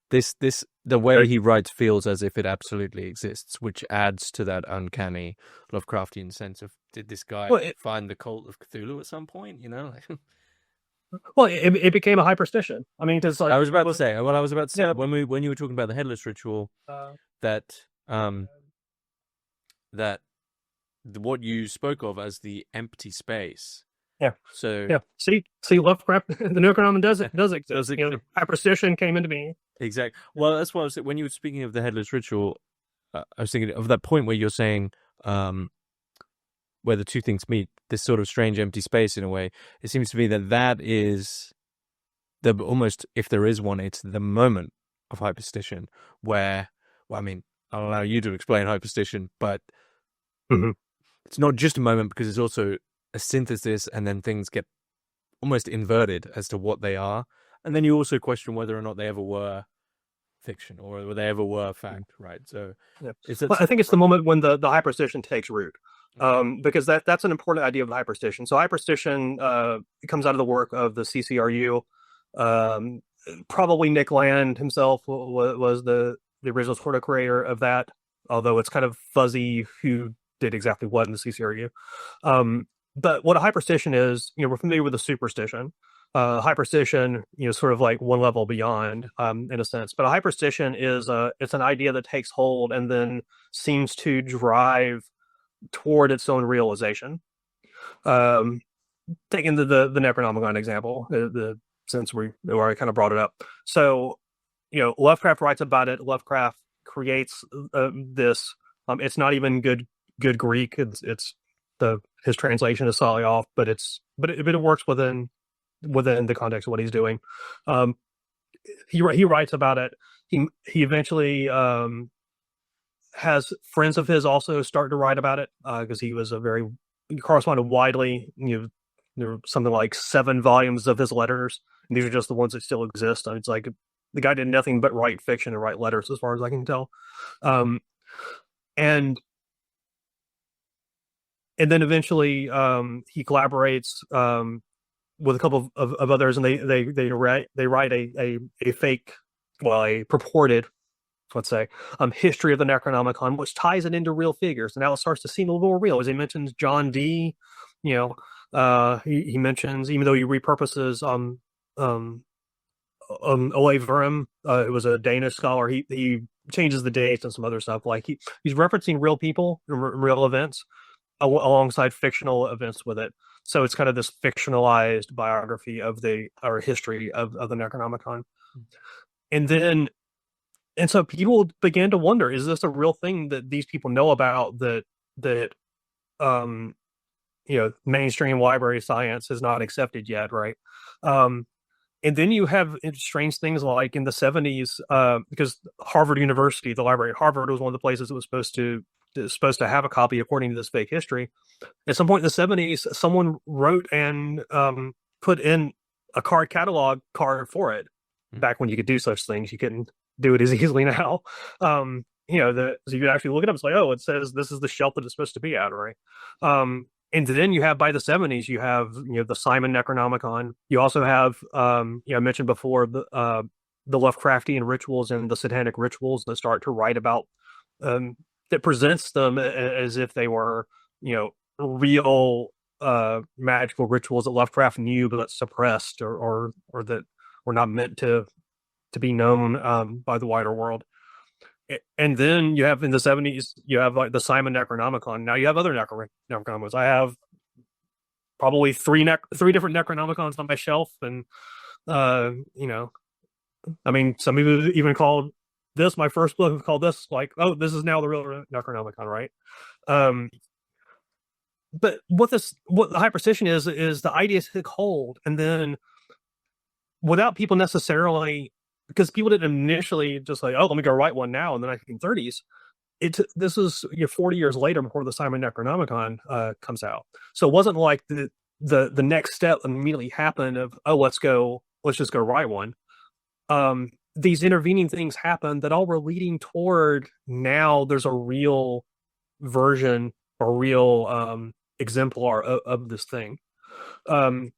Speaker 1: The way he writes feels as if it absolutely exists, which adds to that uncanny Lovecraftian sense of, did this guy find the cult of Cthulhu at some point?
Speaker 2: Well, it became a hyperstition. I mean, because
Speaker 1: I was about to say when you were talking about the headless ritual, that what you spoke of as the empty space.
Speaker 2: Yeah.
Speaker 1: So
Speaker 2: yeah. See, Lovecraft, the Necronomicon does exist. Hyperstition came into being.
Speaker 1: Exactly. Well, that's what I was saying. When you were speaking of the headless ritual, I was thinking of that point where you're saying, where the two things meet, this sort of strange empty space in a way. It seems to me that is almost, if there is one, it's the moment of hyperstition where, well, I mean, I'll allow you to explain hyperstition, but it's not just a moment, because it's also a synthesis, and then things get almost inverted as to what they are. And then you also question whether or not they ever were fiction or whether they ever were fact, right? So
Speaker 2: I think it's the moment when the hyperstition takes root. Because that's an important idea of the hyperstition. So hyperstition comes out of the work of the CCRU. Probably Nick Land himself was the original sort of creator of that, although it's kind of fuzzy who did exactly what in the CCRU. But what a hyperstition is, we're familiar with a superstition. Hyperstition, sort of like one level beyond, in a sense. But a hyperstition is it's an idea that takes hold and then seems to drive toward its own realization. Taking the Necronomicon example, since where I kind of brought it up. So, Lovecraft writes about it. Lovecraft creates this. It's not even good Greek. It's his translation is slightly off, but it works within the context of what he's doing. He writes about it. He eventually has friends of his also start to write about it, because he corresponded widely. There were something like 7 volumes of his letters, and these are just the ones that still exist. It's like the guy did nothing but write fiction and write letters, as far as I can tell. And then eventually he collaborates with a couple of others, and they write a fake, well, a purported, let's say, history of the Necronomicon, which ties it into real figures. And now it starts to seem a little more real. As he mentions John Dee, he mentions, even though he repurposes Ole Vurum, who was a Danish scholar, he changes the dates and some other stuff. Like he's referencing real people and real events alongside fictional events with it. So it's kind of this fictionalized biography of or history of the Necronomicon. And so people began to wonder, is this a real thing that these people know about that mainstream library science has not accepted yet, right? And then you have strange things like in the 70s, because Harvard University, the library at Harvard, was one of the places that was supposed to have a copy according to this fake history. At some point in the 70s, someone wrote and put in a card catalog card for it. Back when you could do such things, you couldn't do it as easily now. So you can actually look it up. It's like, oh, it says this is the shelf that it's supposed to be at, right? And then you have by the 70s, you have the Simon Necronomicon. You also have I mentioned before the Lovecraftian rituals and the satanic rituals that start to write about that presents them as if they were real magical rituals that Lovecraft knew but suppressed or that were not meant to be known by the wider world. And then you have in the 70s, you have like the Simon Necronomicon. Now you have other Necronomicons. I have probably three different Necronomicons on my shelf, and I mean, some people even called this my first book. Called this like, oh, this is now the real Necronomicon, right? Um, but what the Hypersstition is the ideas took hold, and then without people necessarily, because people didn't initially just like, oh, let me go write one now in the 1930s. This is 40 years later before the Simon Necronomicon comes out. So it wasn't like the next step immediately happened of, oh, let's just go write one. These intervening things happened that all were leading toward now there's a real version or real exemplar of this thing. And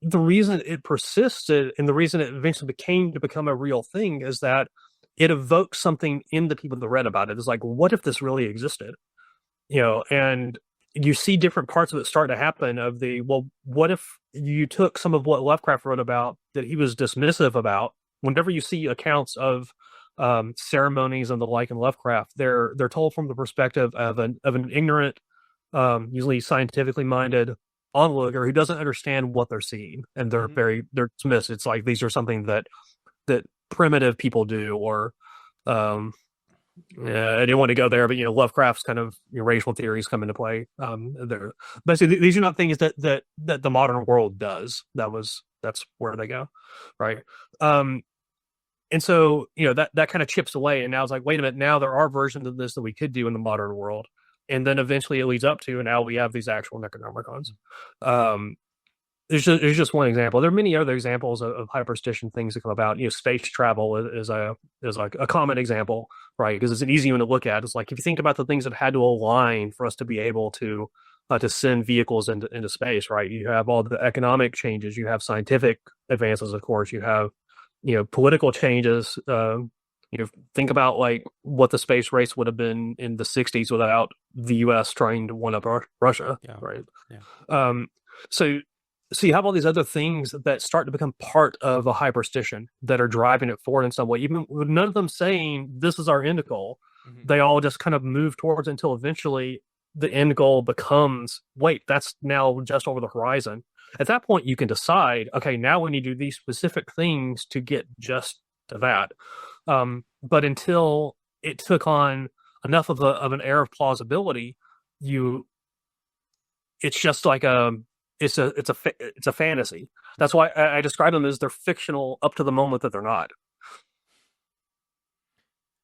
Speaker 2: the reason it persisted and the reason it eventually become a real thing is that it evoked something in the people that read about it. It's like, what if this really existed? And you see different parts of it start to happen of well, what if you took some of what Lovecraft wrote about that he was dismissive about? Whenever you see accounts of ceremonies and the like in Lovecraft, they're told from the perspective of an ignorant, usually scientifically minded onlooker who doesn't understand what they're seeing, and they're dismissed. It's like these are something that primitive people do, or I didn't want to go there, but Lovecraft's kind of racial theories come into play. There, basically, these are not things that the modern world does. That's where they go, right? And so that kind of chips away, and now it's like, wait a minute, now there are versions of this that we could do in the modern world, and then eventually it leads up to, and now we have these actual Necronomicons. There's just one example. There are many other examples of Hyperstition things that come about. Space travel is like a common example, right? Because it's an easy one to look at. It's like if you think about the things that had to align for us to be able to send vehicles into space, right? You have all the economic changes, you have scientific advances, of course, you have political changes. Think about like what the space race would have been in the 60s without the U.S. trying to one up Russia, right? Yeah. So you have all these other things that start to become part of a Hypersstition that are driving it forward in some way, even with none of them saying this is our end goal. Mm-hmm. They all just kind of move towards until eventually the end goal becomes, wait, that's now just over the horizon. At that point, you can decide, okay, now we need to do these specific things to get just to that. But until it took on enough of an air of plausibility, it's just like it's a fantasy. That's why I describe them as they're fictional up to the moment that they're not.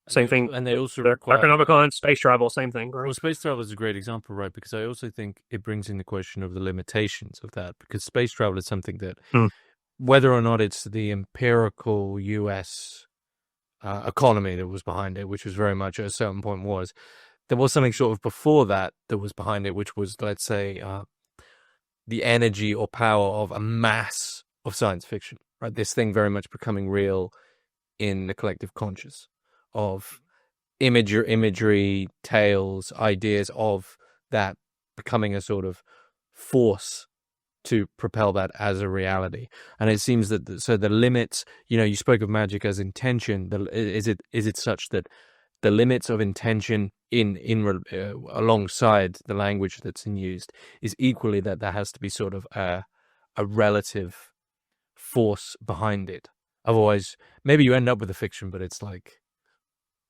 Speaker 2: Same thing.
Speaker 1: And they also require
Speaker 2: Necronomicon, space travel, same thing. Right?
Speaker 1: Well, space travel is a great example, right? Because I also think it brings in the question of the limitations of that. Because space travel is something that, whether or not it's the empirical U.S. Economy that was behind it, which was very much at a certain point there was something sort of before that was behind it, which was, let's say, the energy or power of a mass of science fiction, right? This thing very much becoming real in the collective conscious of imagery, tales, ideas of that becoming a sort of force to propel that as a reality. And it seems that the limits, you spoke of magic as intention. Is it such that the limits of intention alongside the language that's in used is equally that there has to be sort of a relative force behind it. Otherwise, maybe you end up with a fiction, but it's like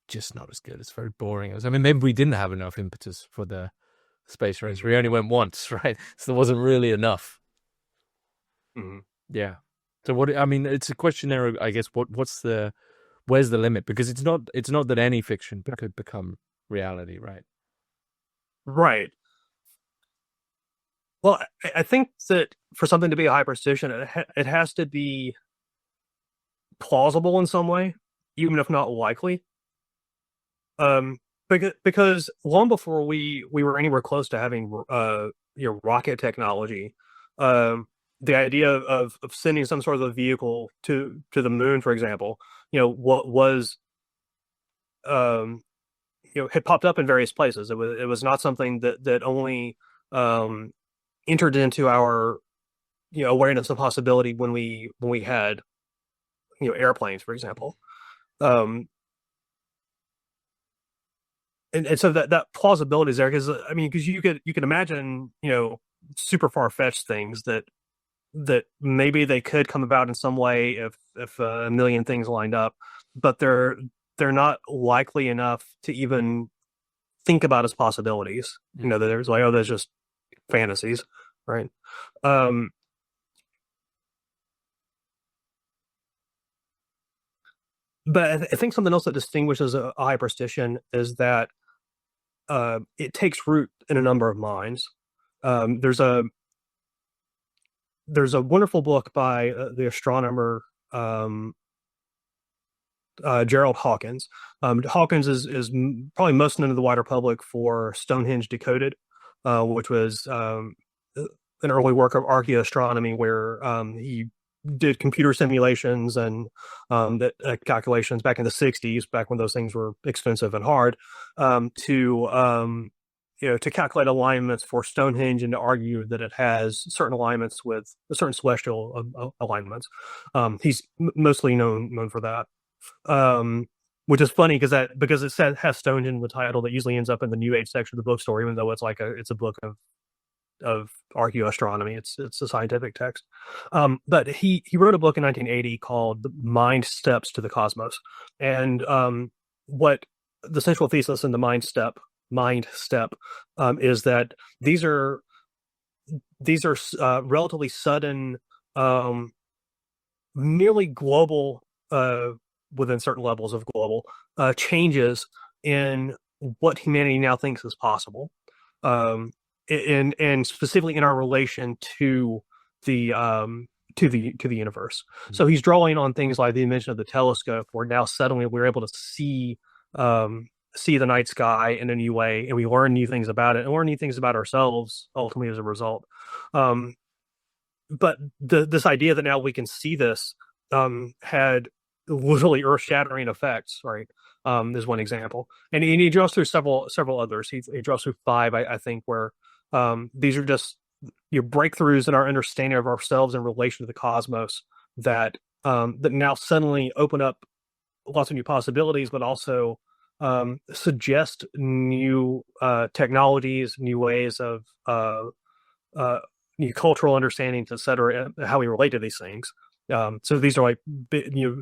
Speaker 1: just not as good. It's very boring. I mean, maybe we didn't have enough impetus for the space race. We only went once, right? So there wasn't really enough.
Speaker 2: Mm-hmm.
Speaker 1: Yeah. So it's a question there, I guess. Where's the limit? Because it's not that any fiction could become reality, right?
Speaker 2: Right. Well, I think that for something to be a Hyperstition, it has to be plausible in some way, even if not likely. Um, because long before we were anywhere close to having rocket technology, the idea of sending some sort of a vehicle to the moon, for example, what was um had popped up in various places. It was not something that only um entered into our awareness of possibility when we had airplanes, for example. Um, and so that plausibility is there because I mean because you could imagine super far-fetched things that maybe they could come about in some way if a million things lined up, but they're not likely enough to even think about as possibilities. That there's like, oh, there's just fantasies, right? Um, but I think something else that distinguishes a hyperstition is that it takes root in a number of minds. Um, there's a there's a wonderful book by the astronomer Gerald Hawkins. Hawkins is probably most known to the wider public for Stonehenge Decoded, which was an early work of archaeoastronomy where he did computer simulations and that calculations back in the 60s, back when those things were expensive and hard, to calculate alignments for Stonehenge and to argue that it has certain alignments with certain celestial alignments. He's mostly known for that. Which is funny because it has Stonehenge in the title that usually ends up in the New Age section of the bookstore, even though it's a book of archaeoastronomy. It's a scientific text. But he wrote a book in 1980 called "The Mind Steps to the Cosmos," and what the central thesis in the Mind Step is that these are relatively sudden, nearly global, within certain levels of global changes in what humanity now thinks is possible, and specifically in our relation to the universe. So he's drawing on things like the invention of the telescope, where now suddenly we're able to see the night sky in a new way, and we learn new things about it, and learn new things about ourselves ultimately as a result. But this idea that now we can see this had literally earth-shattering effects, right? Is one example, and he draws through several others. He draws through five, I think, where these are just your breakthroughs in our understanding of ourselves in relation to the cosmos that now suddenly open up lots of new possibilities, but also suggest new technologies, new ways of new cultural understandings, etc., how we relate to these things. So these are like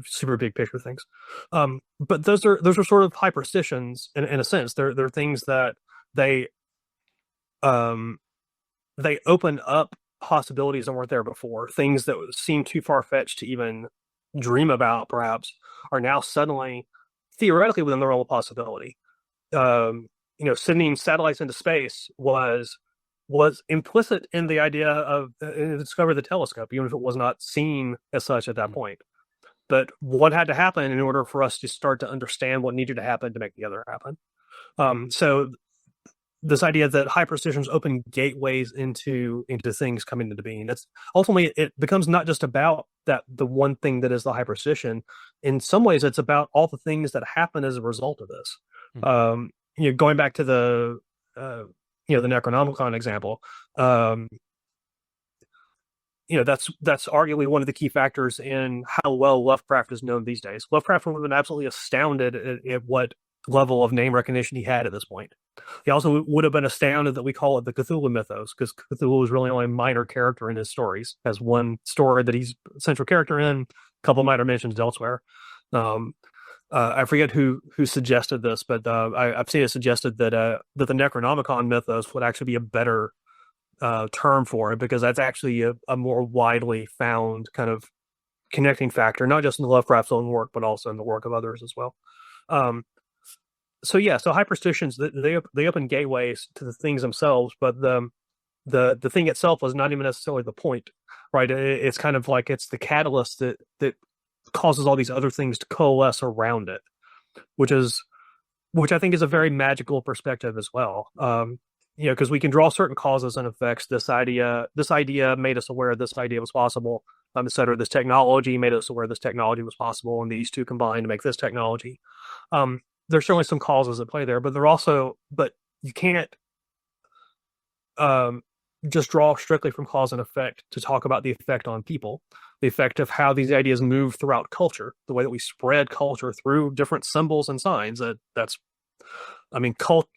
Speaker 2: super big picture things. But those are sort of hyperstitions in a sense. They're things that they open up possibilities that weren't there before. Things that seemed too far-fetched to even dream about, perhaps, are now suddenly theoretically within the realm of possibility. Sending satellites into space was implicit in the idea of discover the telescope, even if it was not seen as such at that point. But what had to happen in order for us to start to understand what needed to happen to make the other happen? So this idea that hyperstitions open gateways into things coming into being. That's ultimately, it becomes not just about the one thing that is the hyperstition. In some ways, it's about all the things that happen as a result of this. Going back to the Necronomicon example, that's arguably one of the key factors in how well Lovecraft is known these days. Lovecraft would have been absolutely astounded at what level of name recognition he had at this point. He also would have been astounded that we call it the Cthulhu mythos, because Cthulhu is really only a minor character in his stories. Has one story that he's a central character in, a couple minor mentions elsewhere. I forget who suggested this, but I've seen it suggested that the Necronomicon mythos would actually be a better term for it, because that's actually a more widely found kind of connecting factor, not just in the Lovecraft's own work, but also in the work of others as well. So hyperstitions, they open gateways to the things themselves, but the thing itself was not even necessarily the point, right? It's kind of like it's the catalyst that causes all these other things to coalesce around it, which I think is a very magical perspective as well. Because we can draw certain causes and effects. This idea made us aware this idea was possible, et cetera. This technology made us aware this technology was possible, and these two combined to make this technology. There's certainly some causes at play there, but you can't just draw strictly from cause and effect to talk about the effect on people, the effect of how these ideas move throughout culture, the way that we spread culture through different symbols and signs. A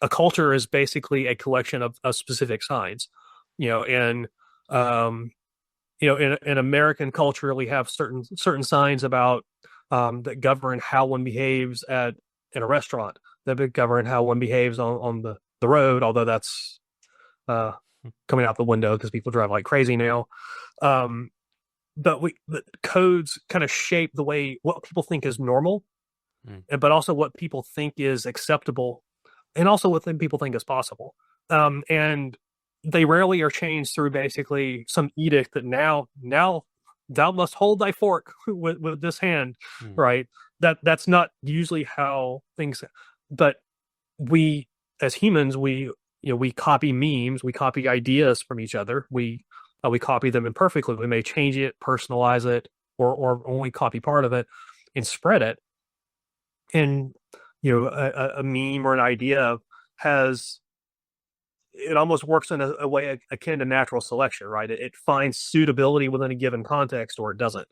Speaker 2: culture is basically a collection of specific signs, and in American culture, we have certain signs about that govern how one behaves in a restaurant, that govern how one behaves on the road, although that's coming out the window because people drive like crazy now. But the codes kind of shape the way what people think is normal, but also what people think is acceptable, and also what people think is possible. And they rarely are changed through basically some edict that now thou must hold thy fork with this hand, right? That's not usually how things. But we, as humans, we copy memes, we copy ideas from each other. We copy them imperfectly. We may change it, personalize it, or only copy part of it and spread it. And a meme or an idea it almost works in a way akin to natural selection, right? It finds suitability within a given context, or it doesn't,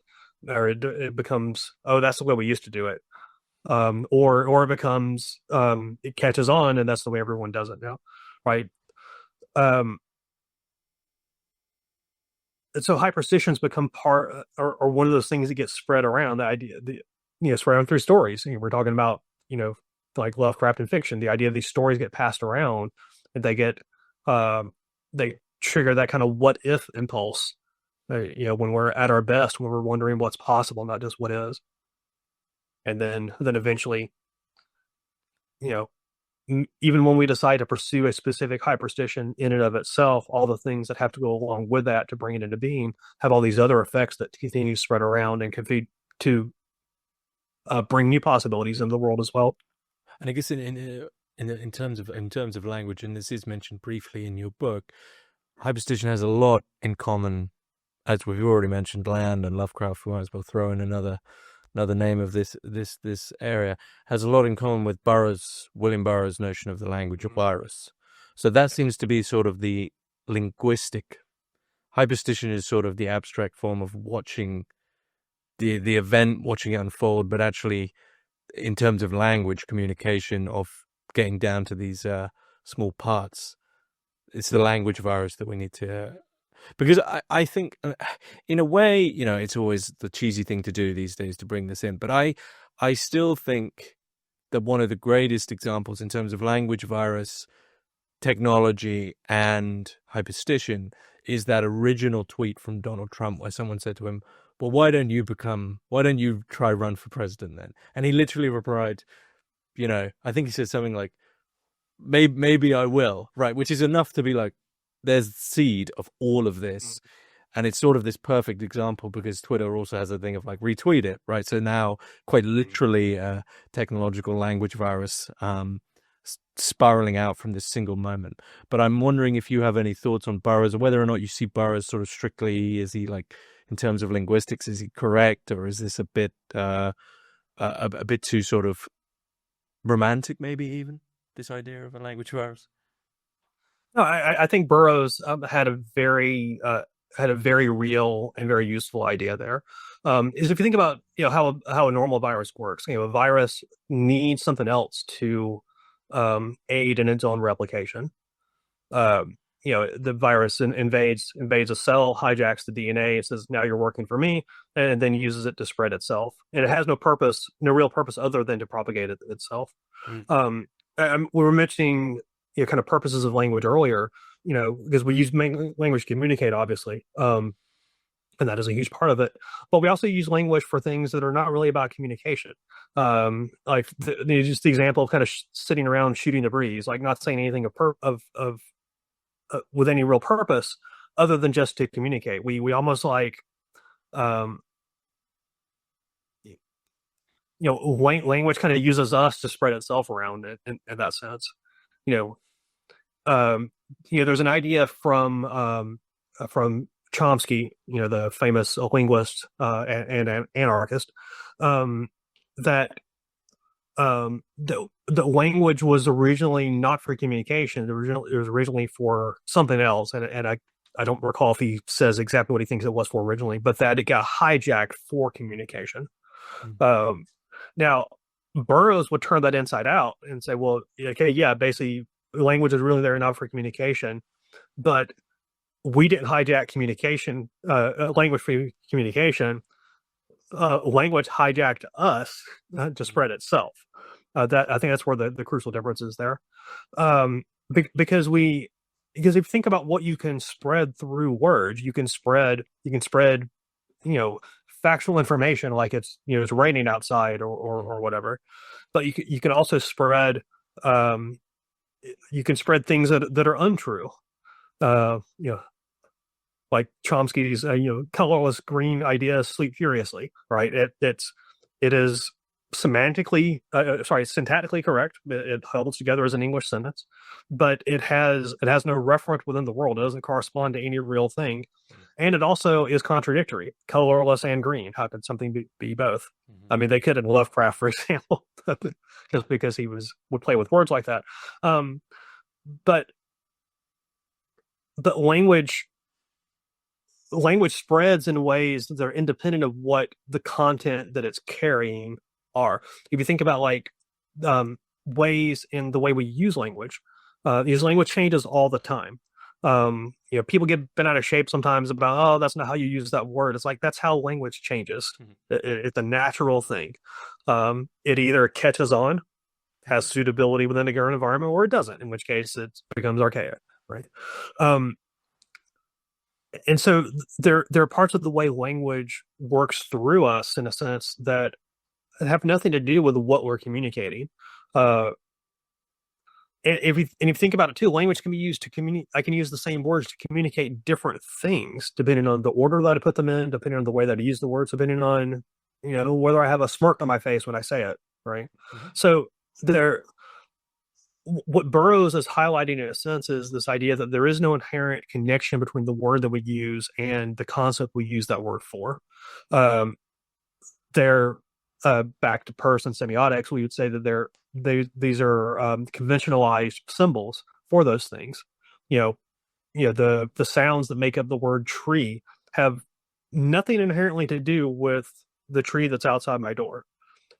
Speaker 2: or it becomes, oh, that's the way we used to do it, or it becomes it catches on, and that's the way everyone does it now, right? And so hyperstitions become part or one of those things that gets spread around. The idea, spread around through stories. We're talking about like Lovecraft and fiction. The idea of these stories get passed around, and they trigger that kind of what if impulse. When we're at our best, when we're wondering what's possible, not just what is. And then eventually, even when we decide to pursue a specific hyperstition in and of itself, all the things that have to go along with that to bring it into being have all these other effects that continue to spread around and can to bring new possibilities into the world as well.
Speaker 1: And I guess in terms of language, and this is mentioned briefly in your book, Hypersstition has a lot in common, as we've already mentioned, Land and Lovecraft. We might as well throw in another name of this area, has a lot in common with William Burroughs' notion of the language of virus. So that seems to be sort of the linguistic. Hyperstition is sort of the abstract form of watching the event, watching it unfold, but actually, in terms of language communication, of getting down to these small parts, it's the language virus that we need to. Because I think, in a way, it's always the cheesy thing to do these days to bring this in. But I still think that one of the greatest examples in terms of language virus, technology, and hyperstition is that original tweet from Donald Trump where someone said to him, well, why don't you try run for president then? And he literally replied, I think he said something like, maybe I will, right? Which is enough to be like, there's the seed of all of this. And it's sort of this perfect example because Twitter also has a thing of like retweet it, right? So now quite literally technological language virus spiraling out from this single moment. But I'm wondering if you have any thoughts on Burroughs, or whether or not you see Burroughs sort of strictly, is he like, in terms of linguistics, is he correct, or is this a bit too sort of romantic, maybe even, this idea of a language virus?
Speaker 2: No, I think Burroughs had a very real and very useful idea there. Is if you think about how a normal virus works, a virus needs something else to aid in its own replication. The virus invades a cell, hijacks the DNA. It says, now you're working for me, and then uses it to spread itself. And it has no real purpose other than to propagate it itself. We were mentioning kind of purposes of language earlier, because we use language to communicate, obviously. And that is a huge part of it. But we also use language for things that are not really about communication. Like just the example of kind of sitting around shooting the breeze, like not saying anything with any real purpose other than just to communicate. We almost like language kind of uses us to spread itself around in that sense. You know, there's an idea from Chomsky, the famous linguist and anarchist, that the language was originally not for communication. It was originally for something else, and I don't recall if he says exactly what he thinks it was for originally, but that it got hijacked for communication. Now, Burroughs would turn that inside out and say, well, okay, yeah, basically language is really there not for communication, but we didn't hijack communication, language for communication. Language hijacked us to spread itself. That I think that's where the crucial difference is there. Because if you think about what you can spread through words, you can spread, factual information like it's raining outside or whatever, but you can also spread things that are untrue. Like Chomsky's colorless green idea, sleep furiously, right? It is syntactically correct. It holds together as an English sentence, but it has no referent within the world. It doesn't correspond to any real thing, and it also is contradictory. Colorless and green. How could something be both? Mm-hmm. I mean, they could in Lovecraft, for example, just because he would play with words like that. But language spreads in ways that are independent of what the content that it's carrying are. If you think about ways in the way we use language changes all the time. People get bent out of shape sometimes about, oh, that's not how you use that word. It's like, that's how language changes. Mm-hmm. It's a natural thing. It either catches on, has suitability within the current environment, or it doesn't, in which case it becomes archaic, right? And so there are parts of the way language works through us, in a sense, that have nothing to do with what we're communicating. And if you think about it too, language can be used to communicate. I can use the same words to communicate different things, depending on the order that I put them in, depending on the way that I use the words, depending on whether I have a smirk on my face when I say it, right? Mm-hmm. So what Burroughs is highlighting, in a sense, is this idea that there is no inherent connection between the word that we use and the concept we use that word for. They're back to Peirce and semiotics. We would say that these are conventionalized symbols for those things. The sounds that make up the word tree have nothing inherently to do with the tree that's outside my door.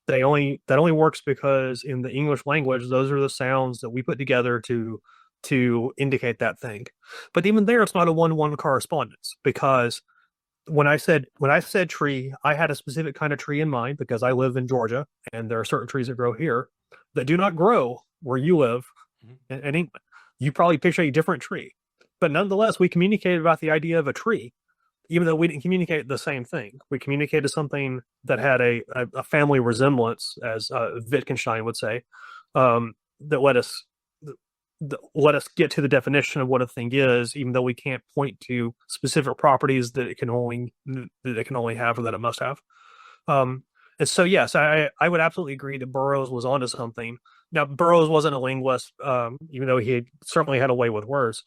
Speaker 2: That only works because in the English language, those are the sounds that we put together to indicate that thing. But even there, it's not a 1-1 correspondence, because when I said tree, I had a specific kind of tree in mind, because I live in Georgia and there are certain trees that grow here that do not grow where you live in England. You probably picture a different tree, but nonetheless, we communicated about the idea of a tree. Even though we didn't communicate the same thing, we communicated something that had a family resemblance, as Wittgenstein would say, that let us get to the definition of what a thing is, even though we can't point to specific properties that it can only have, or that it must have. And so, yes, I would absolutely agree that Burroughs was onto something. Now, Burroughs wasn't a linguist, even though he certainly had a way with words.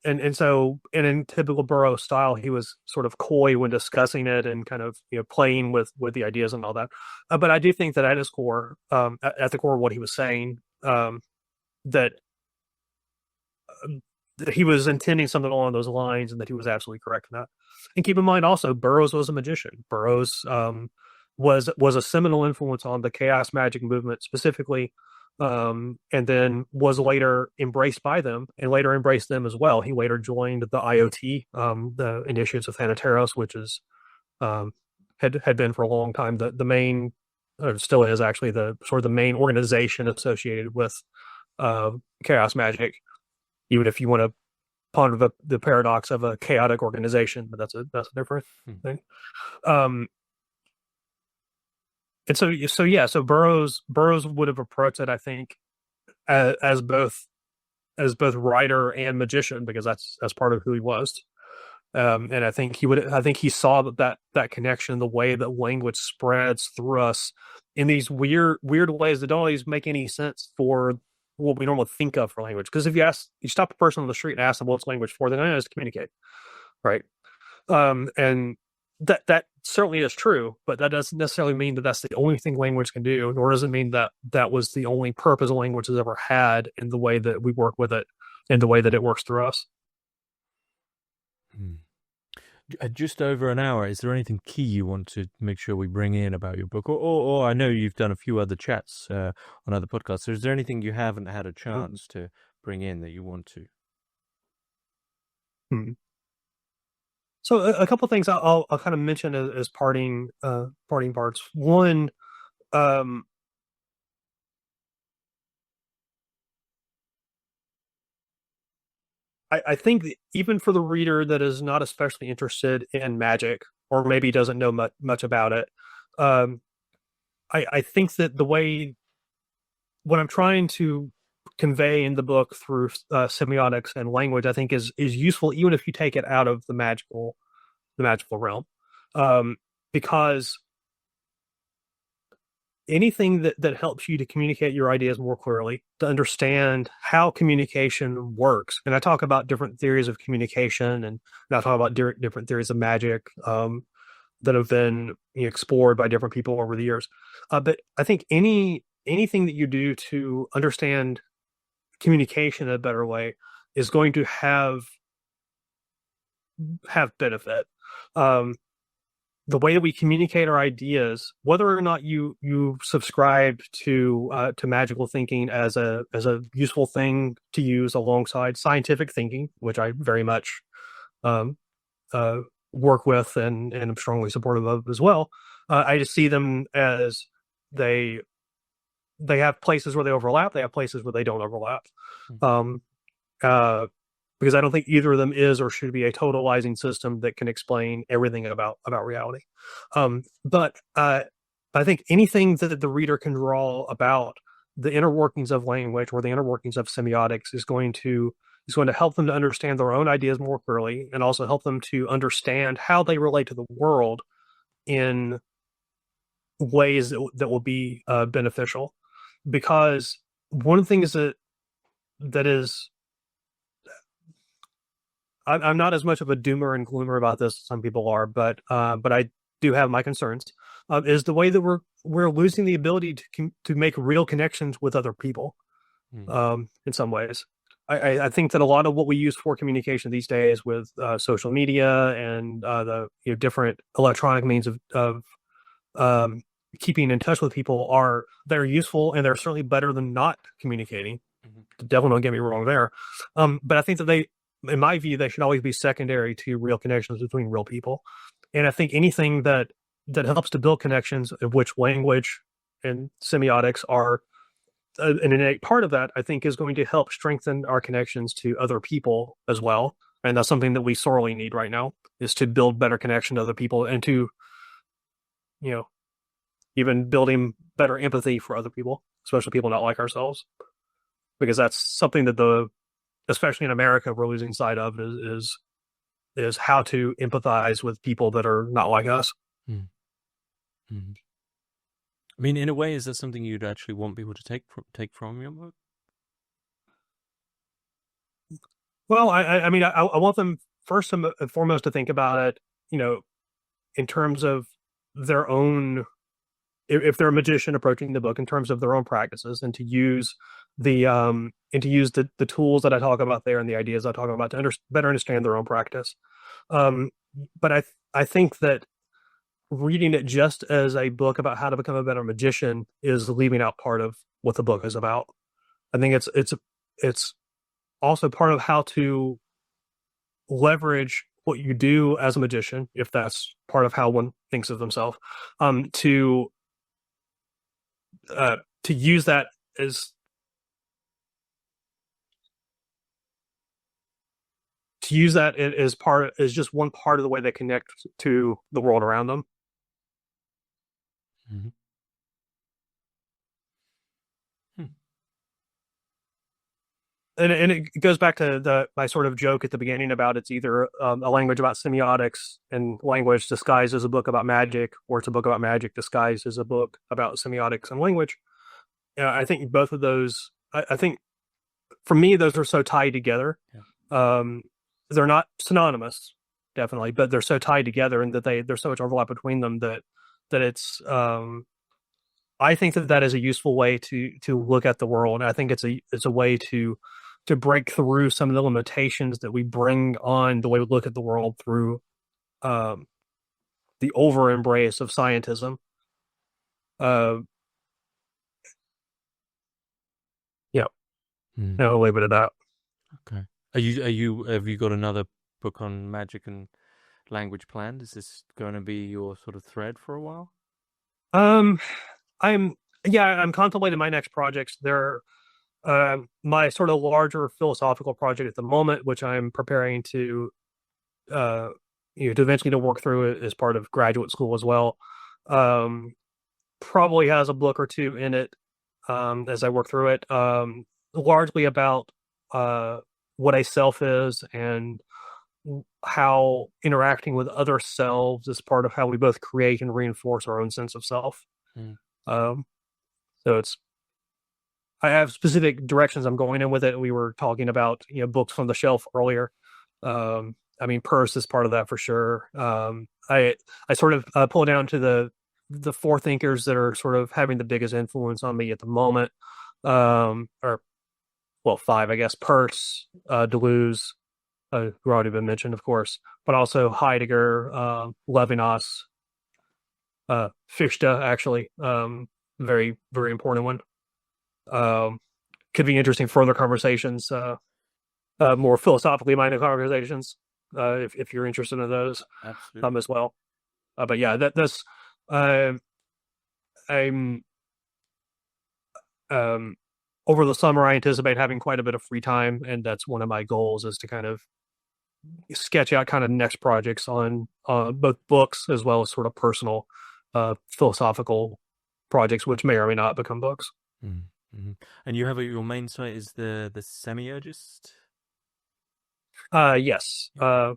Speaker 2: And so, in typical Burroughs style, he was sort of coy when discussing it and kind of playing with the ideas and all that. But I do think that at his core, at the core of what he was saying, that he was intending something along those lines, and that he was absolutely correct in that. And keep in mind also, Burroughs was a magician. Burroughs was a seminal influence on the chaos magic movement specifically. And then was later embraced by them, and later embraced them as well. He later joined the IoT, the Initiates of Thanateros, which is had been for a long time the main, or still is actually, the sort of the main organization associated with chaos magic. Even if you want to ponder the paradox of a chaotic organization, but that's a different thing. And so Burroughs would have approached it, I think, as both writer and magician, because that's part of who he was. And I think he saw that connection, the way that language spreads through us in these weird ways that don't always make any sense for what we normally think of for language. Because if you stop a person on the street and ask them what's language for, they're going to communicate, right? And that certainly is true, but that doesn't necessarily mean that that's the only thing language can do, nor does it mean that that was the only purpose language has ever had in the way that we work with it, in the way that it works through us.
Speaker 1: Hmm. Just over an hour. Is there anything key you want to make sure we bring in about your book? Or I know you've done a few other chats on other podcasts. So is there anything you haven't had a chance to bring in that you want to?
Speaker 2: Hmm. So a couple of things I'll kind of mention as parting parts. One, um, I think that even for the reader that is not especially interested in magic or maybe doesn't know much about it, um, I think that the way what I'm trying to convey in the book through semiotics and language, I think is useful even if you take it out of the magical realm, um, because anything that helps you to communicate your ideas more clearly, to understand how communication works. And I talk about different theories of communication, and I talk about different theories of magic that have been explored by different people over the years. But I think anything that you do to understand communication in a better way is going to have benefit. Um, the way that we communicate our ideas, whether or not you subscribe to magical thinking as a useful thing to use alongside scientific thinking, which I very much um, uh, work with and am strongly supportive of as well. I just see them as they they have places where they overlap. They have places where they don't overlap. Um, uh, because I don't think either of them is or should be a totalizing system that can explain everything about reality. But I think anything that the reader can draw about the inner workings of language or the inner workings of semiotics is going to help them to understand their own ideas more clearly, and also help them to understand how they relate to the world in ways that will be beneficial. Because one of the things that is I'm not as much of a doomer and gloomer about this as some people are, but I do have my concerns. Is the way that we're losing the ability to make real connections with other people.
Speaker 1: Hmm.
Speaker 2: In some ways, I think that a lot of what we use for communication these days with social media and the different electronic means of um, keeping in touch with people they're useful, and they're certainly better than not communicating.
Speaker 1: Mhm.
Speaker 2: The devil don't get me wrong there. But I think that in my view, they should always be secondary to real connections between real people. And I think anything that helps to build connections, of which language and semiotics are an innate part of that, I think is going to help strengthen our connections to other people as well. And that's something that we sorely need right now, is to build better connection to other people, and to, you know, even building better empathy for other people, especially people not like ourselves, because that's something that especially in America, we're losing sight of is how to empathize with people that are not like us.
Speaker 1: Hmm. Hmm. I mean, in a way, is that something you'd actually want people to take from your book?
Speaker 2: Well, I mean, I want them first and foremost to think about it, you know, in terms of their own, if they're a magician approaching the book, in terms of their own practices, and to use the tools that I talk about there and the ideas I talk about to better understand their own practice. Um, but I think that reading it just as a book about how to become a better magician is leaving out part of what the book is about. I think it's also part of how to leverage what you do as a magician, if that's part of how one thinks of themselves, um, to to use that as as just one part of the way they connect to the world around them.
Speaker 1: Hmm. Hmm.
Speaker 2: and it goes back to my sort of joke at the beginning about it's either a language about semiotics and language disguised as a book about magic, or it's a book about magic disguised as a book about semiotics and language. Yeah, I think both of those. I think for me, those are so tied together.
Speaker 1: Yeah.
Speaker 2: They're not synonymous, definitely, but they're so tied together, and that there's so much overlap between them that it's. I think that is a useful way to look at the world. And I think it's a way to break through some of the limitations that we bring on the way we look at the world through the over embrace of scientism. Yeah, no, I'll leave it at that.
Speaker 1: Okay. Have you got another book on magic and language planned? Is this going to be your sort of thread for a while?
Speaker 2: I'm contemplating my next projects. They're my sort of larger philosophical project at the moment, which I'm preparing to to eventually to work through it as part of graduate school as well. Probably has a book or two in it as I work through it. Largely about what a self is and how interacting with other selves is part of how we both create and reinforce our own sense of self. So I have specific directions I'm going in with it. We were talking about books from the shelf earlier. I mean, Peirce is part of that for sure. I sort of pull down to the four thinkers that are sort of having the biggest influence on me at the moment. Or well, five, I guess. Peirce, Deleuze, who already been mentioned, of course, but also Heidegger, Levinas, Fichte, actually, very, very important one. Could be interesting further conversations, more philosophically minded conversations, if you're interested in those.
Speaker 1: Absolutely.
Speaker 2: As well. But yeah, that's I'm over the summer I anticipate having quite a bit of free time, and that's one of my goals is to kind of sketch out kind of next projects on both books as well as sort of personal philosophical projects, which may or may not become books.
Speaker 1: Mm-hmm. And you have your main site is the Semiurgist?
Speaker 2: Yes. Yes,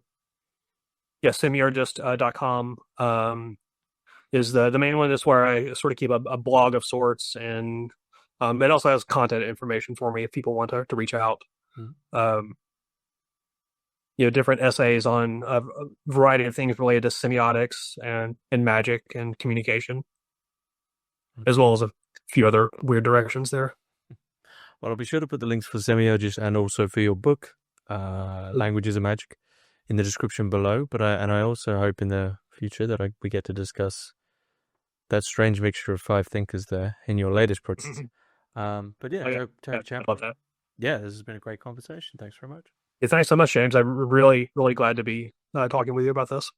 Speaker 2: Semiurgist.com is the main one. Is where I sort of keep a blog of sorts, and it also has content information for me if people want to reach out. Different essays on a variety of things related to semiotics and magic and communication, as well as a few other weird directions there.
Speaker 1: Well, I'll be sure to put the links for Semiurgist and also for your book, Languages of Magic, in the description below. But I also hope in the future that we get to discuss that strange mixture of five thinkers there in your latest project. But yeah, Toby Chappell.
Speaker 2: I love that.
Speaker 1: Yeah, this has been a great conversation. Thanks very much.
Speaker 2: Yeah, thanks so much, James. I'm really, really glad to be talking with you about this.